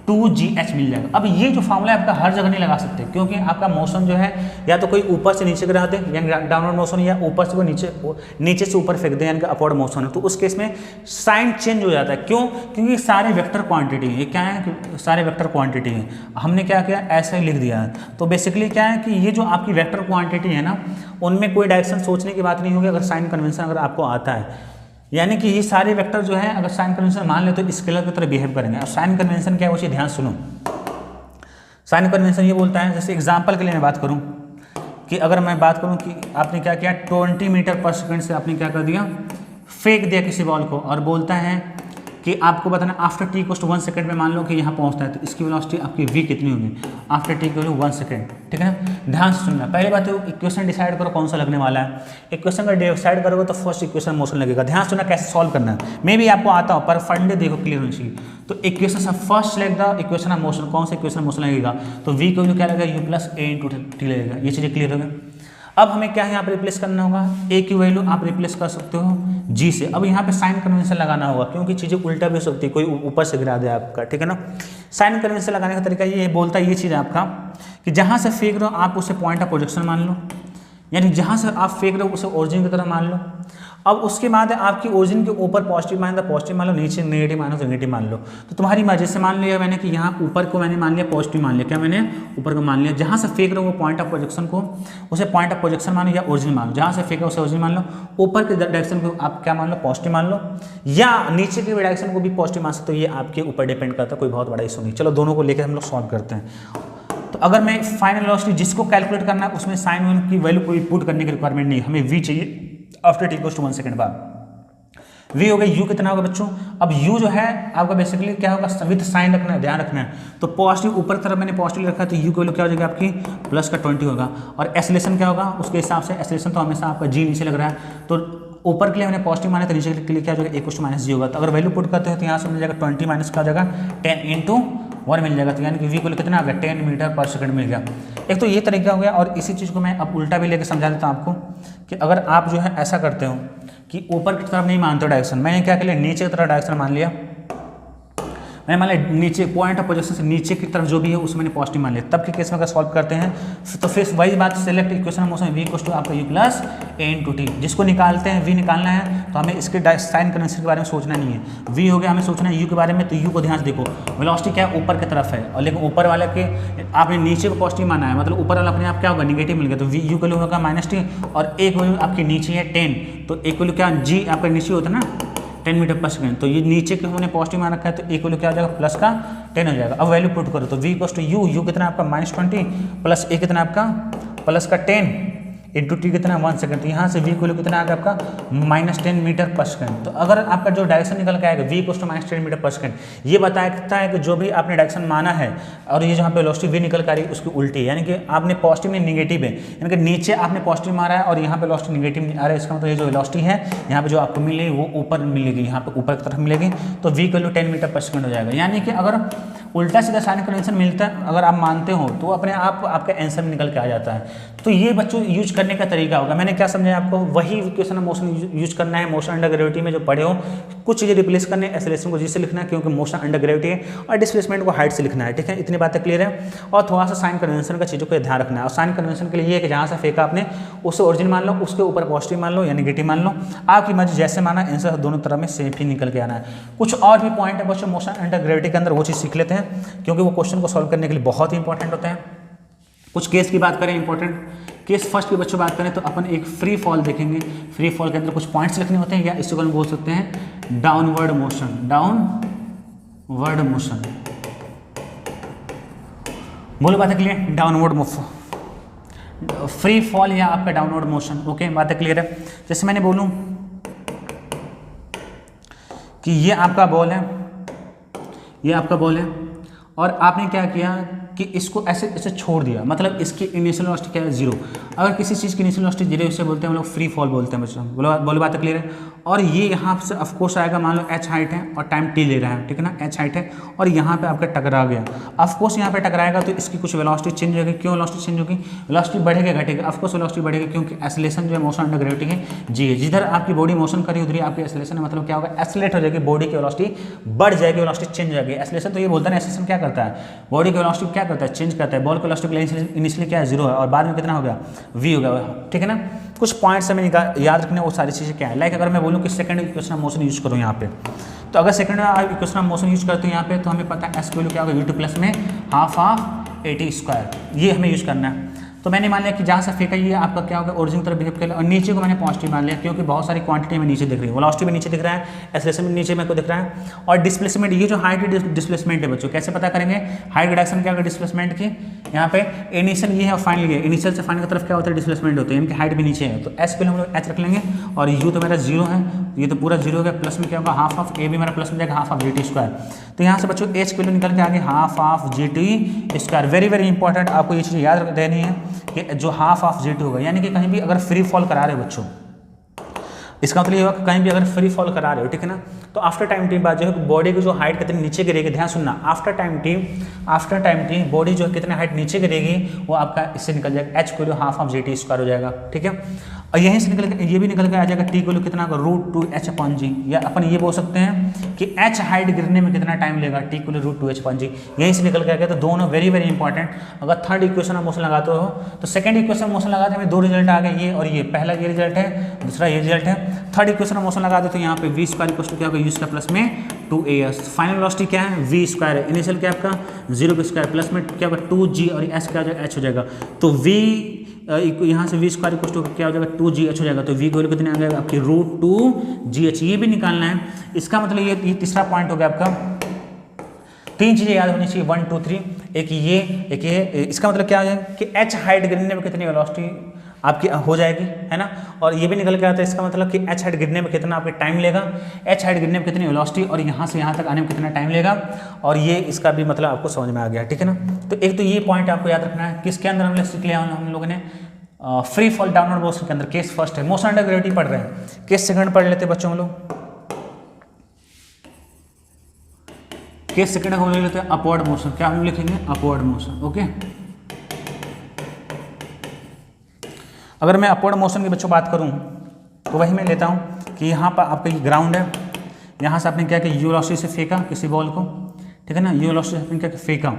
2gh मिल जाएगा। अब ये जो फॉर्मूला है आपका हर जगह नहीं लगा सकते, क्योंकि आपका मोशन जो है या तो कोई ऊपर से नीचे गिरा दे यानी डाउनवर्ड मोशन, या ऊपर से वो नीचे से ऊपर फेंक दे यानी कि अपवर्ड मोशन है, तो उस केस में साइन चेंज हो जाता है। क्यों? क्योंकि सारे वेक्टर क्वांटिटी है। ये क्या है, सारे वेक्टर क्वांटिटी है। हमने क्या किया, ऐसे ही लिख दिया है। तो बेसिकली क्या है कि ये जो आपकी वेक्टर क्वांटिटी है ना, उनमें कोई डायरेक्शन सोचने की बात नहीं होगी अगर साइन कन्वेंशन अगर आपको आता है। यानी कि ये सारे वेक्टर जो है अगर साइन कन्वेंशन मान ले तो स्केलर की तरह बिहेव करेंगे। और साइन कन्वेंशन क्या है, वो चीज़ ध्यान सुनो। साइन कन्वेंशन ये बोलता है, जैसे एग्जांपल के लिए मैं बात करूं कि अगर मैं बात करूं कि आपने क्या किया, 20 मीटर पर सेकंड से आपने क्या कर दिया, फेंक दिया किसी बॉल को, और बोलता है कि आपको बताना after T equals to 1 second में मान लो कि यहाँ पहुँचता है, तो इसकी वेलोसिटी आपकी v कितनी होगी after T equal to 1 second, ठीक है ना। ध्यान से सुनना, पहली बात है इक्वेशन डिसाइड करो कौन सा लगने वाला है। इक्वेशन का डिसाइड करोगे तो फर्स्ट इक्वेशन मोशन लगेगा। ध्यान सुनना कैसे सॉल्व करना है, मे भी आपको आता हो पर फंडे देखो क्लियर होनी चाहिए। तो इक्वेशन से first select the equation of motion, कौन सा इक्वेशन मोशन लगेगा, तो v को क्या लगेगा, u plus a into T लगेगा। ये चीज़ें क्लियर हो गई। अब हमें क्या है यहाँ पे रिप्लेस करना होगा, a की वैल्यू आप रिप्लेस कर सकते हो g से। अब यहाँ पे साइन कन्वेंशन लगाना होगा, क्योंकि चीज़ें उल्टा भी हो सकती है, कोई ऊपर से गिरा दे आपका, ठीक है ना। साइन कन्वेंशन लगाने का तरीका ये बोलता है, ये चीज़ आपका कि जहाँ से फेंक रहे हो आप उसे पॉइंट ऑफ प्रोजेक्शन मान लो, यानी जहाँ से आप फेंक रहे हो उसे ओरिजिन की तरह मान लो। अब उसके बाद आपकी ओरिजिन के ऊपर पॉजिटिव मान तो पॉजिटिव मान लो, नीचे नेगेटिव मान तो नेगेटिव मान लो। तो तुम्हारी मर्जी से मान लिया मैंने कि यहाँ ऊपर को मैंने मान लिया पॉजिटिव मान लिया, क्या मैंने ऊपर को मान लिया। जहाँ से फेंक रहे हो वो पॉइंट ऑफ प्रोजेक्शन को उसे पॉइंट ऑफ प्रोजेक्शन मानो या ओरिजिन मान लो, जहाँ से फेंक रहे हो उसे ओरिजिन मान लो। ऊपर के डायरेक्शन को आप क्या मान लो, पॉजिटिव मान लो, या नीचे के डायरेक्शन को भी पॉजिटिव मान सकते हो। ये आपके ऊपर डिपेंड करता है, कोई बहुत बड़ा इशू नहीं। चलो दोनों को लेकर हम लोग सॉल्व करते हैं। तो अगर मैं फाइनल वेलोसिटी जिसको कैलकुलेट करना है उसमें साइन वन की वैल्यू कोई पुट करने की रिक्वायरमेंट नहीं है, हमें v चाहिए after T equals to 1 second बाद। v हो गई, u कितना होगा बच्चों, अब u जो है आपका बेसिकली क्या होगा, विद साइन रखना है, ध्यान रखना है। तो पॉजिटिव ऊपर तरफ मैंने पॉजिटिव रखा है, तो u की वैल्यू क्या हो जाएगी आपकी प्लस का 20 होगा। और एक्सेलरेशन क्या होगा उसके हिसाब से, एक्सेलरेशन तो हमेशा आपका g नीचे लग रहा है, तो ऊपर के लिए मैंने पॉजिटिव माना तो नीचे के लिए क्या हो जाएगा, a माइनस जी होगा। तो अगर वैल्यू पुट करते हो तो यहाँ से मिल जाएगा 20 माइनस का हो जाएगा 10 इंटू 1 मिल जाएगा। तो यानी कि v को कितना आ गया, 10 मीटर पर सेकंड मिल गया। एक तो ये तरीका हो गया, और इसी चीज़ को मैं अब उल्टा भी लेकर समझा देता हूँ आपको कि अगर आप जो है ऐसा करते हो कि ऊपर की तरफ नहीं मानते हो डायरेक्शन, मैंने क्या कर लिया, नीचे की तरफ डायरेक्शन मान लिया। मैंने मान लिया नीचे पॉइंट ऑफ पोजीशन से नीचे की तरफ जो भी है उसमें मैंने पॉजिटिव मान लिया, तब के केस में अगर सॉल्व करते हैं तो फिर वही बात, select equation of motion v equals to आपका u plus a into T. जिसको निकालते हैं v निकालना है तो हमें इसके साइन कन्वेंशन के बारे में सोचना नहीं है, v हो गया, हमें सोचना है u के बारे में। तो u को ध्यान से देखो, वेलोसिटी क्या है, ऊपर की तरफ है, और लेकिन ऊपर वाले के आपने नीचे को पॉजिटिव माना है, मतलब ऊपर वाला अपने आप क्या होगा, निगेटिव मिल गया, तो u का वैल्यू होगा -t, और एक वैल्यू आपके नीचे है 10, तो एक वैल्यू क्या g आपका नीचे होता है ना 10 मीटर पर सेकेंड, तो ये नीचे के हमने पॉजिटिव मान रखा है, तो एक वैल्यू क्या हो जाएगा, प्लस का 10 हो जाएगा। अब वैल्यू पुट करो तो v इक्वल्स टू u कितना आपका -20 प्लस a कितना आपका प्लस का 10 इंटू टी कितना 1 सेकंड, तो यहाँ से v को कितना आ गया आपका -10 मीटर पर सेकंड। तो अगर आपका जो डायरेक्शन निकल के आएगा v इक्वल्स टू -10 मीटर पर सेकंड, ये बताता है कि जो भी आपने डायरेक्शन माना है और ये जहाँ पे वेलोसिटी v निकल के आ रही है उसकी उल्टी है, यानी कि आपने पॉजिटिव में निगेटिव है, यानी कि नीचे आपने पॉजिटिव मारा है और यहाँ पे वेलोसिटी निगेटिव आ रहा है, इसका मतलब ये जो वेलोसिटी है यहाँ पे जो आपको मिलेगी वो ऊपर मिलेगी, यहाँ पे ऊपर की तरफ मिलेगी, तो v का वैल्यू 10 मीटर पर सेकंड हो जाएगा। यानी कि अगर उल्टा सीधा साइन कन्वेंशन मिलता है अगर आप मानते हो तो अपने आप आपका आंसर निकल के आ जाता है। तो ये बच्चों यूज करने का तरीका होगा। मैंने क्या समझाया आपको, वही इक्वेशन ऑफ मोशन यूज करना है, मोशन अंडर ग्रेविटी में जो पढ़े हो, कुछ चीज़ें रिप्लेस करने, एक्सेलरेशन को जी से लिखना है क्योंकि मोशन अंडर ग्रेविटी है, और डिस्प्लेसमेंट को हाइट से लिखना है, ठीक है, इतनी बातें क्लियर है। और थोड़ा सा साइन कन्वेंशन का चीज़ों को ध्यान रखना है, और साइन कन्वेंशन के लिए ये है कि जहाँ से फेंका आपने उससे ओरिजिन मान लो, उसके ऊपर पॉजिटिव मान लो या नेगेटिव मान लो, आपकी मर्जी जैसे माना, आंसर दोनों तरफ में सेम ही निकल के आना है। कुछ और भी पॉइंट है बच्चों मोशन अंडर ग्रेविटी के अंदर, वो चीज़ सीख लेते हैं क्योंकि वो क्वेश्चन को सॉल्व करने के लिए बहुत ही इंपॉर्टेंट होते हैं। कुछ केस की बात करें, इंपॉर्टेंट केस फर्स्ट की बच्चों बात करें तो अपन एक फ्री फॉल देखेंगे। फ्री फॉल के अंदर कुछ पॉइंट्स लिखने होते हैं, या इसको हम बोल सकते हैं डाउनवर्ड मोशन, डाउनवर्ड मोशन। बोलो बातें clear, downward motion, free fall या आपका डाउनवर्ड मोशन, ओके, बातें क्लियर है। जैसे मैंने बोलूं कि ये आपका बॉल है, ये आपका बॉल है, और आपने क्या किया कि इसको ऐसे ऐसे छोड़ दिया, मतलब इसकी इनिशियल वेलोसिटी क्या है, 0। अगर किसी चीज़ की इनिशियल वेलोसिटी 0 इसे बोलते हैं हम लोग फ्री फॉल बोलते हैं बच्चों। बोलो बात क्लियर है। और ये यहाँ से ऑफकोर्स आएगा, मान लो h हाइट है और टाइम t ले रहा है, ठीक है ना, h हाइट है और यहाँ पे आपका टकरा गया, ऑफकोर्स यहाँ पे टकराएगा तो इसकी कुछ वेलोसिटी चेंज होगी। क्यों वेलोसिटी चेंज होगी, वेलोसिटी बढ़ेगा घटेगा, ऑफकोर्स वेलोसिटी बढ़ेगी क्योंकि एक्सेलरेशन जो है मोशन अंडर ग्रेविटी है जी है, जिधर आपकी बॉडी मोशन करी उधर ही आपकी एक्सेलरेशन है, मतलब क्या होगा, एक्सेलरेट हो जाएगी, बॉडी की वेलोसिटी बढ़ जाएगी, वेलोसिटी चेंज हो जाएगी। एक्सेलरेशन तो ये बोलता है, एक्सेलरेशन क्या करता है, बॉडी की वेलोसिटी क्या करता है, चेंज करता है। बॉल की वेलोसिटी इनिशियली क्या है, 0 है और बाद में कितना हो गया, v हो गया, ठीक है ना। कुछ पॉइंट्स हमें याद रखने, वो सारी चीज़ें क्या है। लाइक अगर मैं बोलूँ कि second equation of motion use करूँ यहाँ पे, तो अगर second equation of motion use करते हैं यहाँ पे, तो हमें पता है एस की वैल्यू क्या होगा, v2 प्लस में हाफ ऑफ a² ये हमें यूज करना है। तो मैंने मान लिया कि जहाँ से फेंका ये आपका क्या होगा, ओरिजिन की तरफ बिहेव कर लिया, और नीचे को मैंने पॉजिटिव मान लिया क्योंकि बहुत सारी क्वांटिटी में नीचे दिख रही है, वेलोसिटी में नीचे दिख रहा है, एक्सेलरेशन में नीचे मेरे को दिख रहा है, और डिस्प्लेसमेंट, ये जो हाइट डिस्प्लेसमेंट है बच्चों, कैसे पता करेंगे, हाइट रिडक्शन क्या होगा डिस्प्लेसमेंट की, यहाँ पे इनिशियल ये है और फाइनल ये, इनिशियल से फाइनल की तरफ क्या होता है, डिस्प्लेसमेंट होता है, यानी कि हाइट भी नीचे है, तो एस पे हम लोग एच रख लेंगे, और यू तो मेरा 0 है, ये तो पूरा 0 हो गया, प्लस में क्या होगा, हाफ ऑफ ए भी मेरा प्लस में जाएगा, हाफ ऑफ GT²। तो यहाँ से बच्चों एच की वैल्यू निकल के आगे half of GT²। Very very important, आपको ये चीज़ याद देनी है कि जो हाफ ऑफ GT होगा, यानी कि कहीं भी अगर फ्री फॉल करा रहे हो बच्चों, इसका मतलब ये होगा कि कहीं भी अगर फ्री फॉल करा रहे हो, ठीक है ना, तो आफ्टर टाइम टी बात जो है बॉडी की जो हाइट कितनी नीचे गिरेगी, ध्यान सुनना, आफ्टर टाइम टी बॉडी जो कितने हाइट नीचे गिरेगी वो आपका इससे निकल जाएगा, एच को हाफ ऑफ GT² हो जाएगा, ठीक है। और यहीं से निकल के ये भी निकल के आ जाएगा, टी को कितना होगा, √2h/g, या अपन ये बोल सकते हैं कि h हाइट गिरने में कितना टाइम लेगा, टी को √2h/g, यहीं से निकल के आ गया। तो दोनों वेरी वेरी इंपॉर्टेंट। अगर थर्ड इक्वेशन ऑफ मोशन लगाते हो तो सेकंड इक्वेशन मोशन लगाते हमें 2 रिजल्ट आ गए, ये और ये, पहला ये रिजल्ट है, दूसरा ये रिजल्ट है। थर्ड इक्वेशन ऑफ मोशन लगा दे तो यहाँ पे v² क्या होगा, u² प्लस में 2as। फाइनल वेलोसिटी क्या है, v² है, इनिशियल क्या आपका 0 के स्क्वायर प्लस में क्या होगा 2g, और s क्या हो जाएगा, h हो जाएगा। तो v यहाँ से v² क्या हो जाएगा 2gh हो जाएगा, तो v की वैल्यू कितने आ जाएगा आपकी √2gh, ये भी निकालना है। इसका मतलब ये तीसरा पॉइंट हो गया आपका। 3 चीज़ें याद होनी चाहिए, 1 2 3, एक ये। इसका मतलब क्या हो जाएगा कि h हाइट गिरने में कितनी वेलोसिटी आपकी हो जाएगी, है ना, और ये भी निकल के आता है। इसका मतलब कि h हाइट गिरने में कितना आपके टाइम लेगा, h हाइट गिरने में कितनी वेलोसिटी, और यहाँ से यहाँ तक आने में कितना टाइम लेगा, और ये इसका भी मतलब आपको समझ में आ गया, ठीक है ना। तो एक तो ये पॉइंट आपको याद रखना है। किसके अंदर हमने सीख लिया हम लोगों ने, फ्री फॉल डाउनवर्ड मोशन के अंदर। केस फर्स्ट है, मोशन अंडर ग्रेविटी पढ़ रहे हैं, केस सेकंड पढ़ लेते बच्चों हम लोग। केस सेकंड हम लेते हैं अपवर्ड मोशन, क्या हम लिखेंगे, अपवर्ड मोशन, ओके। अगर मैं अपवर्ड मोशन की बच्चों बात करूं तो वही मैं लेता हूं कि यहाँ पर आपका ये ग्राउंड है, यहाँ से आपने क्या किया, वेलोसिटी से फेंका किसी बॉल को, ठीक है ना। ये वेलोसिटी क्या फेंका,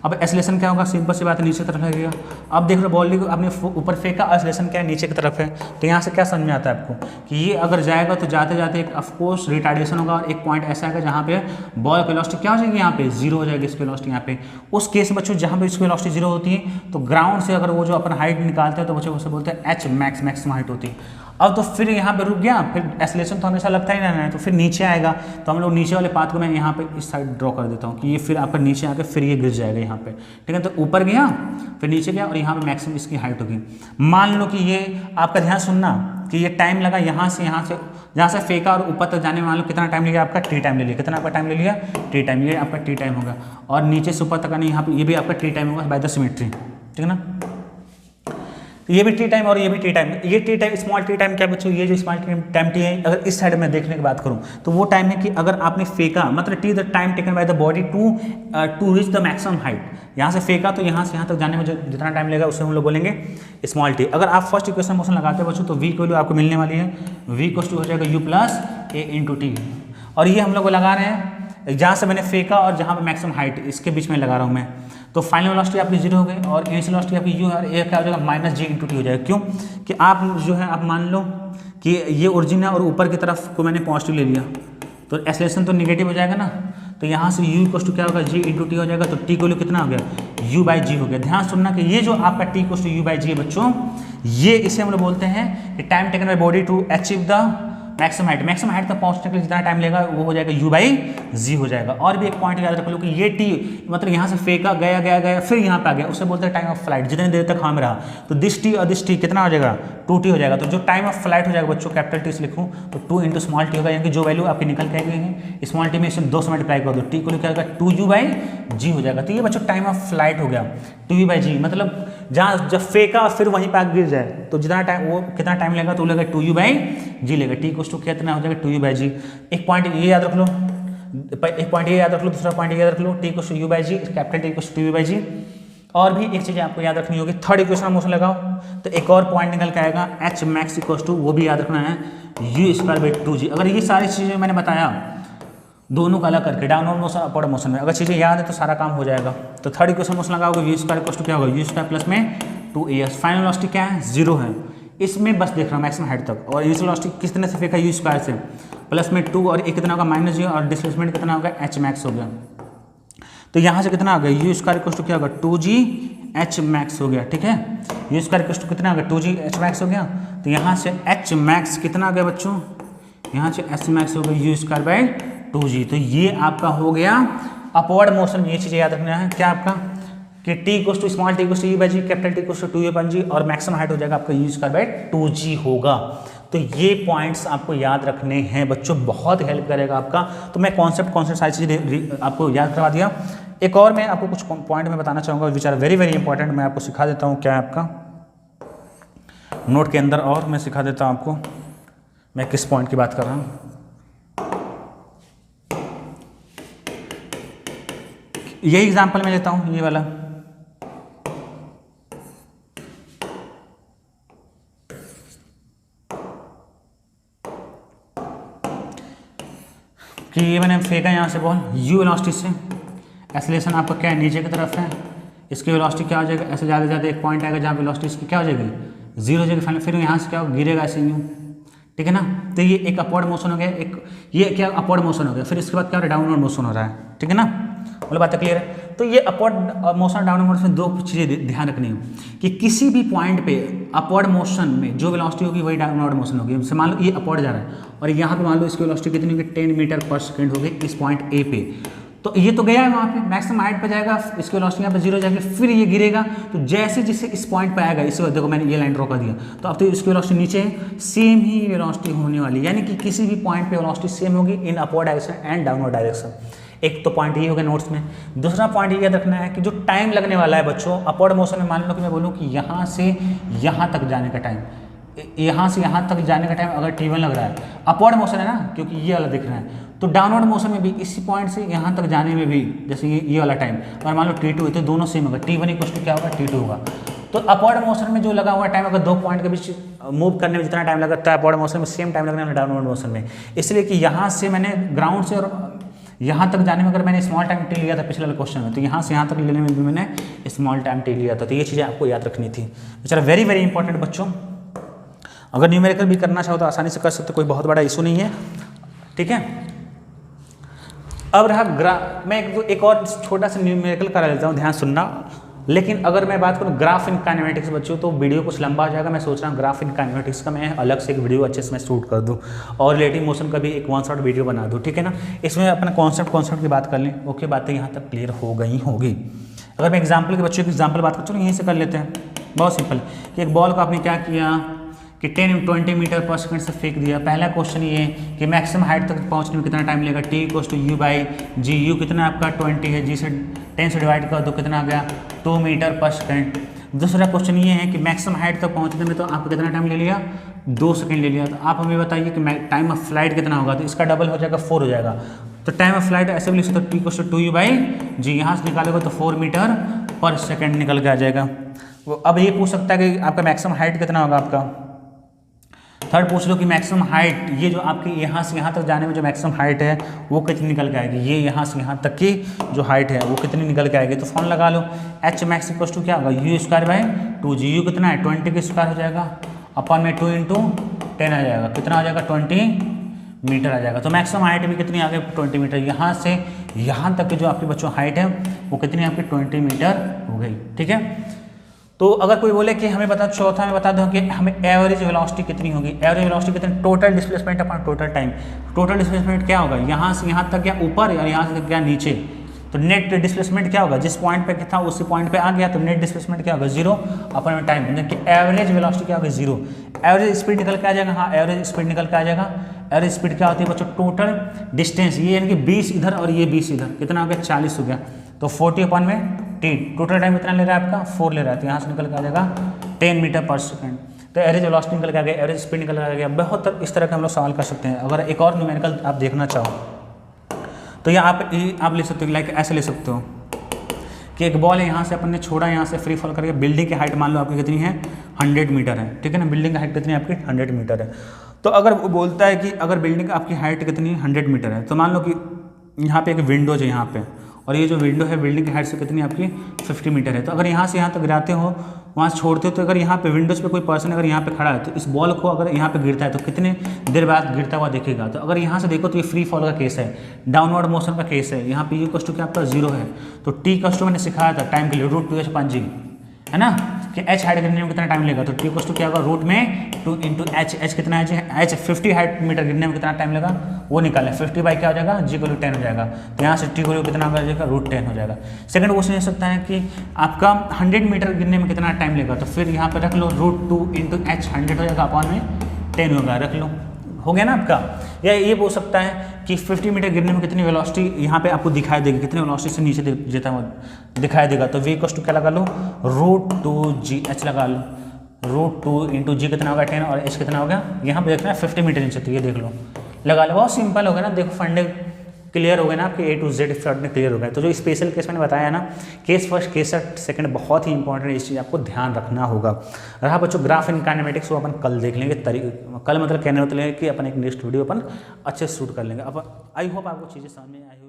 अब एक्सेलरेशन क्या होगा, सिंपल सी बात है, नीचे की तरफ लगेगा। अब देख रहे बॉडी को आपने ऊपर फेंका, एक्सेलरेशन क्या है, नीचे की तरफ है। तो यहाँ से क्या समझ में आता है आपको कि ये अगर जाएगा तो जाते जाते एक ऑफकोर्स रिटार्डेशन होगा और एक पॉइंट ऐसा आएगा जहाँ पे बॉल की वेलोसिटी क्या हो जाएगी, यहाँ पे जीरो हो जाएगी इसकी वेलोसिटी यहाँ पे। उस केस में बच्चों जहाँ पे इसकी वेलोसिटी जीरो होती है तो ग्राउंड से अगर वो जो अपन हाइट निकालते हैं तो बच्चों उसे बोलते हैं एच मैक्स, मैक्सिमम हाइट होती है। अब तो फिर यहाँ पे रुक गया, फिर एक्सेलरेशन तो हमेशा लगता ही रहना है, तो फिर नीचे आएगा। तो हम लोग नीचे वाले पाथ को मैं यहाँ पे इस साइड ड्रॉ कर देता हूँ कि ये फिर आपका नीचे आके फिर ये गिर जाएगा यहाँ पे, ठीक है। तो ऊपर गया फिर नीचे गया और यहाँ पे मैक्सिमम इसकी हाइट होगी। मान लो कि ये आपका ध्यान सुनना कि ये टाइम लगा यहाँ से जहाँ से फेंका और ऊपर तक जाने में मान लो कितना टाइम लिया आपका, टी टाइम ले लिया। कितना आपका टाइम ले लिया, टी टाइम, ये आपका टी टाइम होगा। और नीचे से ऊपर तक आने यहाँ पे ये भी आपका टी टाइम होगा बाय द सिमेट्री, ठीक है ना। तो ये भी टी टाइम और ये भी टी टाइम। ये T time, small T time क्या बच्चों, ये जो स्मॉल टाइम टी है, अगर इस साइड में देखने की बात करूं तो वो टाइम है कि अगर आपने फेंका, मतलब T the time taken by the body to reach the maximum height. यहाँ से फेंका तो यहाँ से यहाँ तक जाने में जो जितना टाइम लगेगा उसे हम लोग बोलेंगे स्मॉल टी। अगर आप फर्स्ट इक्वेशन मोशन लगाते हैं बच्चों तो वी की वैल्यू आपको मिलने वाली है, वी इक्वल्स टू हो जाएगा you plus A into T. और ये हम लोग लगा रहे हैं जहाँ से मैंने फेंका और जहाँ पे मैक्सिमम हाइट, इसके बीच में लगा रहा हूँ मैं। तो फाइनल वेलोसिटी आपकी जीरो हो गई और इनिशियल वेलोसिटी आपकी यू है और ए क्या हो जाएगा माइनस जी इंटू टी हो जाएगा। क्यों कि आप जो है आप मान लो कि ये ओरिजिन है और ऊपर की तरफ को मैंने पॉजिटिव ले लिया तो एक्सेलरेशन तो निगेटिव हो जाएगा ना। तो यहाँ से यू इक्वल टू क्या होगा, जी इंटू टी हो जाएगा। तो टी को लो कितना हो गया, यू बाई जी हो गया। ध्यान सुनना कि ये जो आपका t equal to u by g है बच्चों, ये इसे हम लोग बोलते हैं कि time taken by body to achieve the maximum height. Maximum height तक पहुंचने के लिए जितना टाइम लेगा वो हो जाएगा यू बाई जी हो जाएगा। और भी एक पॉइंट याद रख लो कि ये टी मतलब यहाँ से फेंका गया गया गया फिर यहाँ पे आ गया, उसे बोलते हैं टाइम ऑफ फ्लाइट। जितनी देर तक हम रहा तो दिस टी और दिस टी कितना हो जाएगा, टू टी हो जाएगा। तो जो टाइम ऑफ फ्लाइट हो जाएगा बच्चों कैपिटल टी से लिखूँ तो टू इंटू स्मॉल टी होगा, यानी कि जो वैल्यू आपकी निकल के आएगी स्मॉल टी में इसे 2 से मल्टीप्लाई कर दो, टी को क्या होगा टू यू बाई जी हो जाएगा। तो ये बच्चों टाइम ऑफ फ्लाइट हो गया टू यू बाई जी, मतलब जहाँ जब फेंका फिर वहीं पर गिर जाए तो जितना टाइम वो कितना टाइम लेगा तो लगेगा टू यू बाई जी लेगा। टी को कितना हो जाएगा टू यू बाई जी। एक पॉइंट ये याद रख लो, एक पॉइंट ये याद रख लो, दूसरा पॉइंट ये याद रख लो, टी को u by g, capital T को टू यू बाई जी। और भी एक चीज़ आपको याद रखनी होगी, थर्ड इक्वेशन मोशन लगाओ तो एक और पॉइंट निकल के आएगा एच मैक्स इक्वल टू, वो भी याद रखना है यू स्क्वायर बाई टू जी। अगर ये सारी चीज़ें मैंने बताया दोनों का अलग करके डाउनवर्ड मोशन अपवर्ड मोशन में अगर चीज़ें याद है तो सारा काम हो जाएगा। तो थर्ड इक्वेशन मोशन लगाओगे यू स्क्वायर इक्वल टू क्या होगा, यू स्क्वायर प्लस में two a s. Final velocity क्या है, जीरो है। इसमें बस देख रहा हूँ मैक्सिमम हाइट तक। और इनिशियल वेलोसिटी किस तरह से फेंका, यू स्क्वायर से प्लस में टू और एक कितना होगा माइनस जी और डिस्प्लेसमेंट कितना होगा एच मैक्स हो गया। तो यहाँ से कितना आ गया, यू स्क्वायर इक्वल टू क्या होगा टू जी एच मैक्स हो गया, ठीक है। यू स्क्वायर इक्वल टू कितना आ गया टू जी एच मैक्स हो गया। तो यहाँ से एच मैक्स कितना आ गया बच्चों, यहाँ से एच मैक्स हो गया यू स्क्वायर बाई टू जी। तो ये आपका हो गया अपवर्ड मोशन। ये चीज़ याद रखना है क्या आपका कि t equal to small t equal to u by g, capital t equal to two u by g और मैक्सिमम हाइट हो जाएगा आपका u square by two g होगा। तो ये पॉइंट्स आपको याद रखने हैं बच्चों, बहुत हेल्प करेगा आपका। तो मैं कॉन्सेप्ट सारी चीज़ें आपको याद करवा दिया। एक और मैं आपको कुछ पॉइंट में बताना चाहूँगा which are very very important. मैं आपको सिखा देता हूँ क्या है आपका नोट के अंदर, और मैं सिखा देता हूँ आपको मैं किस पॉइंट की बात कर रहा हूँ। यही एग्जाम्पल मैं लेता हूँ, ये वाला कि ये मैंने फेंका यहाँ से बॉल यू वेलोसिटी से, एक्सेलरेशन आपका क्या है नीचे की तरफ है, इसकी वेलोसिटी क्या हो जाएगा, ऐसे ज़्यादा ज़्यादा एक पॉइंट आएगा जहाँ वेलोसिटी इसकी क्या हो जाएगी जीरो हो जाएगी फाइनल। फिर यहाँ से क्या गिरेगा ऐसे यूँ, ठीक है ना। तो ये एक अपवर्ड मोशन हो गया, एक ये क्या अपवर्ड मोशन हो गया। फिर इसके बाद क्या हो रहा है डाउनवर्ड मोशन हो रहा है, ठीक है ना। मतलब बात क्लियर है। तो ये अपवर्ड मोशन डाउनवर्ड मोशन में दो चीज़ें ध्यान रखनी है कि किसी भी पॉइंट पे अपवर्ड मोशन में जो वेलोसिटी होगी वही डाउनवर्ड मोशन होगी। जैसे मान लो ये अपवर्ड जा रहा है और यहाँ पे मान लो इसकी वेलोसिटी कितनी होगी 10 मीटर पर सेकंड होगी इस पॉइंट ए पे। तो ये तो गया है वहाँ पे मैक्सिमम हाइट पे जाएगा, इसकी वेलोसिटी यहाँ पे जीरो जाएगी, फिर ये गिरेगा। तो जैसे जैसे इस पॉइंट पे आएगा, इसे देखो मैंने ये लाइन ड्रॉ कर दिया, तो अब तो इसकी वेलोसिटी नीचे है, सेम ही वेलोसिटी होने वाली, यानी कि किसी भी पॉइंट पे वेलोसिटी सेम होगी in upward direction and downward direction. एक तो पॉइंट ये हो गया नोट्स में। दूसरा पॉइंट ये याद रखना है कि जो टाइम लगने वाला है बच्चों अपवर्ड मोशन में, मान लो कि मैं बोलूँ कि यहाँ से यहाँ तक जाने का टाइम, यहाँ से यहाँ तक जाने का टाइम अगर t1 लग रहा है, अपवर्ड मोशन है ना क्योंकि ये वाला दिख रहा है, तो डाउनवर्ड मोशन में भी इसी पॉइंट से यहाँ तक जाने में भी जैसे ये वाला टाइम और मान लो t2 है तो दोनों सेम होगा, t1 इक्वल टू क्या होगा t2 होगा। तो अपवर्ड मोशन में जो लगा हुआ टाइम अगर दो पॉइंट के बीच मूव करने में जितना टाइम लगता है अपवर्ड मोशन में सेम टाइम लगने वाला डाउनवर्ड मोशन में, इसलिए कि यहाँ से मैंने ग्राउंड से और यहाँ तक जाने में अगर मैंने स्मॉल टाइम टी लिया था पिछले वाले क्वेश्चन में, तो यहाँ से यहाँ तक लेने में भी मैंने स्मॉल टाइम टी लिया था। तो ये चीज़ें आपको याद रखनी थी। चलो वेरी वेरी इंपॉर्टेंट बच्चों, अगर न्यूमेरिकल भी करना चाहो तो आसानी से कर सकते, कोई बहुत बड़ा इशू नहीं है, ठीक है। अब रहा मैं एक और छोटा सा न्यूमेरिकल करा लेता हूँ, ध्यान सुनना। लेकिन अगर मैं बात करूँ ग्राफ इन काइनेमेटिक्स बच्चों, तो वीडियो कुछ लंबा हो जाएगा। मैं सोच रहा हूँ ग्राफ इन काइनेमेटिक्स का मैं अलग से एक वीडियो अच्छे से मैं शूट कर दूँ और रिलेटिव मोशन का भी एक वन शॉट वीडियो बना दूँ, ठीक है ना। इसमें अपना कॉन्सेप्ट की बात कर लें। ओके, बातें यहाँ तक क्लियर हो गई होगी। अगर मैं एग्जाम्पल के बच्चों की एग्जाम्पल बात करूँ, चलो यहीं से कर लेते हैं। बहुत सिंपल कि एक बॉल को आपने क्या किया कि 10-20 मीटर पर सेकंड से फेंक दिया। पहला क्वेश्चन ये कि मैक्सिमम हाइट तक पहुंचने में कितना टाइम लगेगा, t equals to u by g. U कितना आपका 20 है, जी से 10 से डिवाइड कर दो, कितना आ गया 2 मीटर पर सेकंड। दूसरा क्वेश्चन ये है कि मैक्सिमम हाइट तक पहुंचने में तो आपको कितना टाइम ले लिया, 2 सेकंड ले लिया। तो आप हमें बताइए कि टाइम ऑफ फ्लाइट कितना होगा, तो इसका डबल हो जाएगा 4 हो जाएगा। तो टाइम ऑफ फ्लाइट ऐसे भी लिख सकते हो, t equals to 2u by g. यहाँ से निकालेगा तो 4 मीटर पर सेकंड निकल के आ जाएगा। वो अब ये पूछ सकता है कि आपका मैक्सिमम हाइट कितना होगा आपका। थर्ड पूछ लो कि मैक्सिमम हाइट, ये जो आपकी यहाँ से यहाँ तक जाने में जो मैक्सिमम हाइट है वो कितनी निकल के आएगी, ये यहाँ से यहाँ तक की जो हाइट है वो कितनी निकल के आएगी। तो फॉर्म लगा लो, एच मैक्स इक्वल टू क्या होगा, u square by 2g। You कितना है 20 के स्क्वायर हो जाएगा, अपन में 2 × 10 आ जाएगा, कितना आ जाएगा 20 मीटर आ जाएगा। तो मैक्सिमम हाइट भी कितनी आ गई 20 मीटर। यहाँ से यहाँ तक की जो आपकी बच्चों हाइट है वो कितनी आपकी 20 मीटर हो गई, ठीक है। तो अगर कोई बोले कि हमें बता, चौथा में बता दो कि हमें एवरेज वेलोसिटी कितनी होगी। एवरेज वेलोसिटी कितनी, total displacement upon total time. Total displacement क्या होगा, यहाँ से यहाँ तक या ऊपर और यहाँ से तक क्या नीचे। तो नेट डिस्प्लेसमेंट क्या होगा, जिस पॉइंट पे था उसी पॉइंट पे आ गया तो नेट डिस्प्लेसमेंट क्या होगा 0 अपन टाइम। यानी कि एवरेज वेलोसिटी क्या होगा 0। एवरेज स्पीड निकल के आ जाएगा, हाँ एवरेज स्पीड निकल के आ जाएगा। एवरेज स्पीड क्या होती है बच्चों, टोटल डिस्टेंस, ये यानी कि 20 इधर और ये 20 इधर, कितना हो गया 40 हो गया। तो 40 अपन में टी, टोटल टाइम कितना ले रहा है आपका 4 ले रहा है। तो यहाँ से निकल के आ जाएगा 10 मीटर पर सेकंड। तो एवरेज वेलोसिटी निकल के आ गया, एवरेज स्पीड निकल के आ गया। बहुत इस तरह का हम लोग सवाल कर सकते हैं। अगर एक और न्यूमेरिकल आप देखना चाहो तो ये आप ले सकते हो, लाइक ऐसे ले सकते हो कि एक बॉल है, यहाँ से अपन ने छोड़ा, यहाँ से फ्री फॉल करके बिल्डिंग की हाइट मान लो आपकी कितनी है 100 मीटर है, ठीक है ना। बिल्डिंग की हाइट कितनी है आपकी 100 मीटर है। तो अगर वो बोलता है कि अगर बिल्डिंग आपकी हाइट कितनी 100 मीटर है, तो मान लो कि यहाँ पे एक विंडोज है यहाँ पे, और ये जो विंडो है बिल्डिंग की हाइट से कितनी आपकी 50 मीटर है। तो अगर यहाँ से यहाँ तक गिराते हो, वहाँ से छोड़ते हो, तो अगर यहाँ पे विंडोज पे कोई पर्सन अगर यहाँ पे खड़ा है तो इस बॉल को अगर यहाँ पे गिरता है तो कितने देर बाद गिरता हुआ देखेगा। तो अगर यहाँ से देखो तो ये फ्री फॉल का केस है, डाउनवर्ड मोशन का केस है। यहाँ पे यू कॉस्ट क्या आपका 0 है। तो टी कॉस्ट मैंने सिखाया था टाइम के लिए, √2h/g है ना, कि h हाइट गिरने में कितना टाइम लगेगा। तो टी कॉस्ट क्या होगा रूट में 2 × h। h कितना है, h 50 हाइट मीटर गिरने में कितना टाइम लगा वो निकालें। 50 बाई क्या हो जाएगा, जी को 10 हो जाएगा। तो यहाँ से टी को कितना हो जाएगा √10 हो जाएगा। सेकंड क्वेश्चन हो सकता है कि आपका 100 मीटर गिरने में कितना टाइम लगेगा। तो फिर यहाँ पर रख लो √2 × h 100 हो जाएगा, अपॉन में 10 होगा, रख लो, हो गया ना आपका। या ये हो सकता है कि 50 मीटर गिरने में कितनी वेलोसिटी यहाँ पे आपको दिखाई देगी, कितनी वेलोसिटी से नीचे जाता हुआ दिखाई देगा। तो v = क्या लगा लो √2gh लगा लो, √2 × g कितना होगा 10 और h कितना होगा यहाँ पे देखना है 50 मीटर नीचे। तो ये देख लो, लगा लो, बहुत सिंपल हो गया ना। देखो फंडे क्लियर हो गए ना आपके, A to Z फंडे क्लियर हो गए। तो जो स्पेशल केस मैंने बताया ना, केस फर्स्ट केस सेकंड बहुत ही इंपॉर्टेंट है, इस चीज़ आपको ध्यान रखना होगा। रहा बच्चों ग्राफ इन काइनेमेटिक्स, वो अपन कल देख लेंगे। कल मतलब कहने होते हैं कि अपन एक नेक्स्ट वीडियो अपन अच्छे से शूट कर लेंगे। अब आई होप आपको चीज़ें समझ में आई।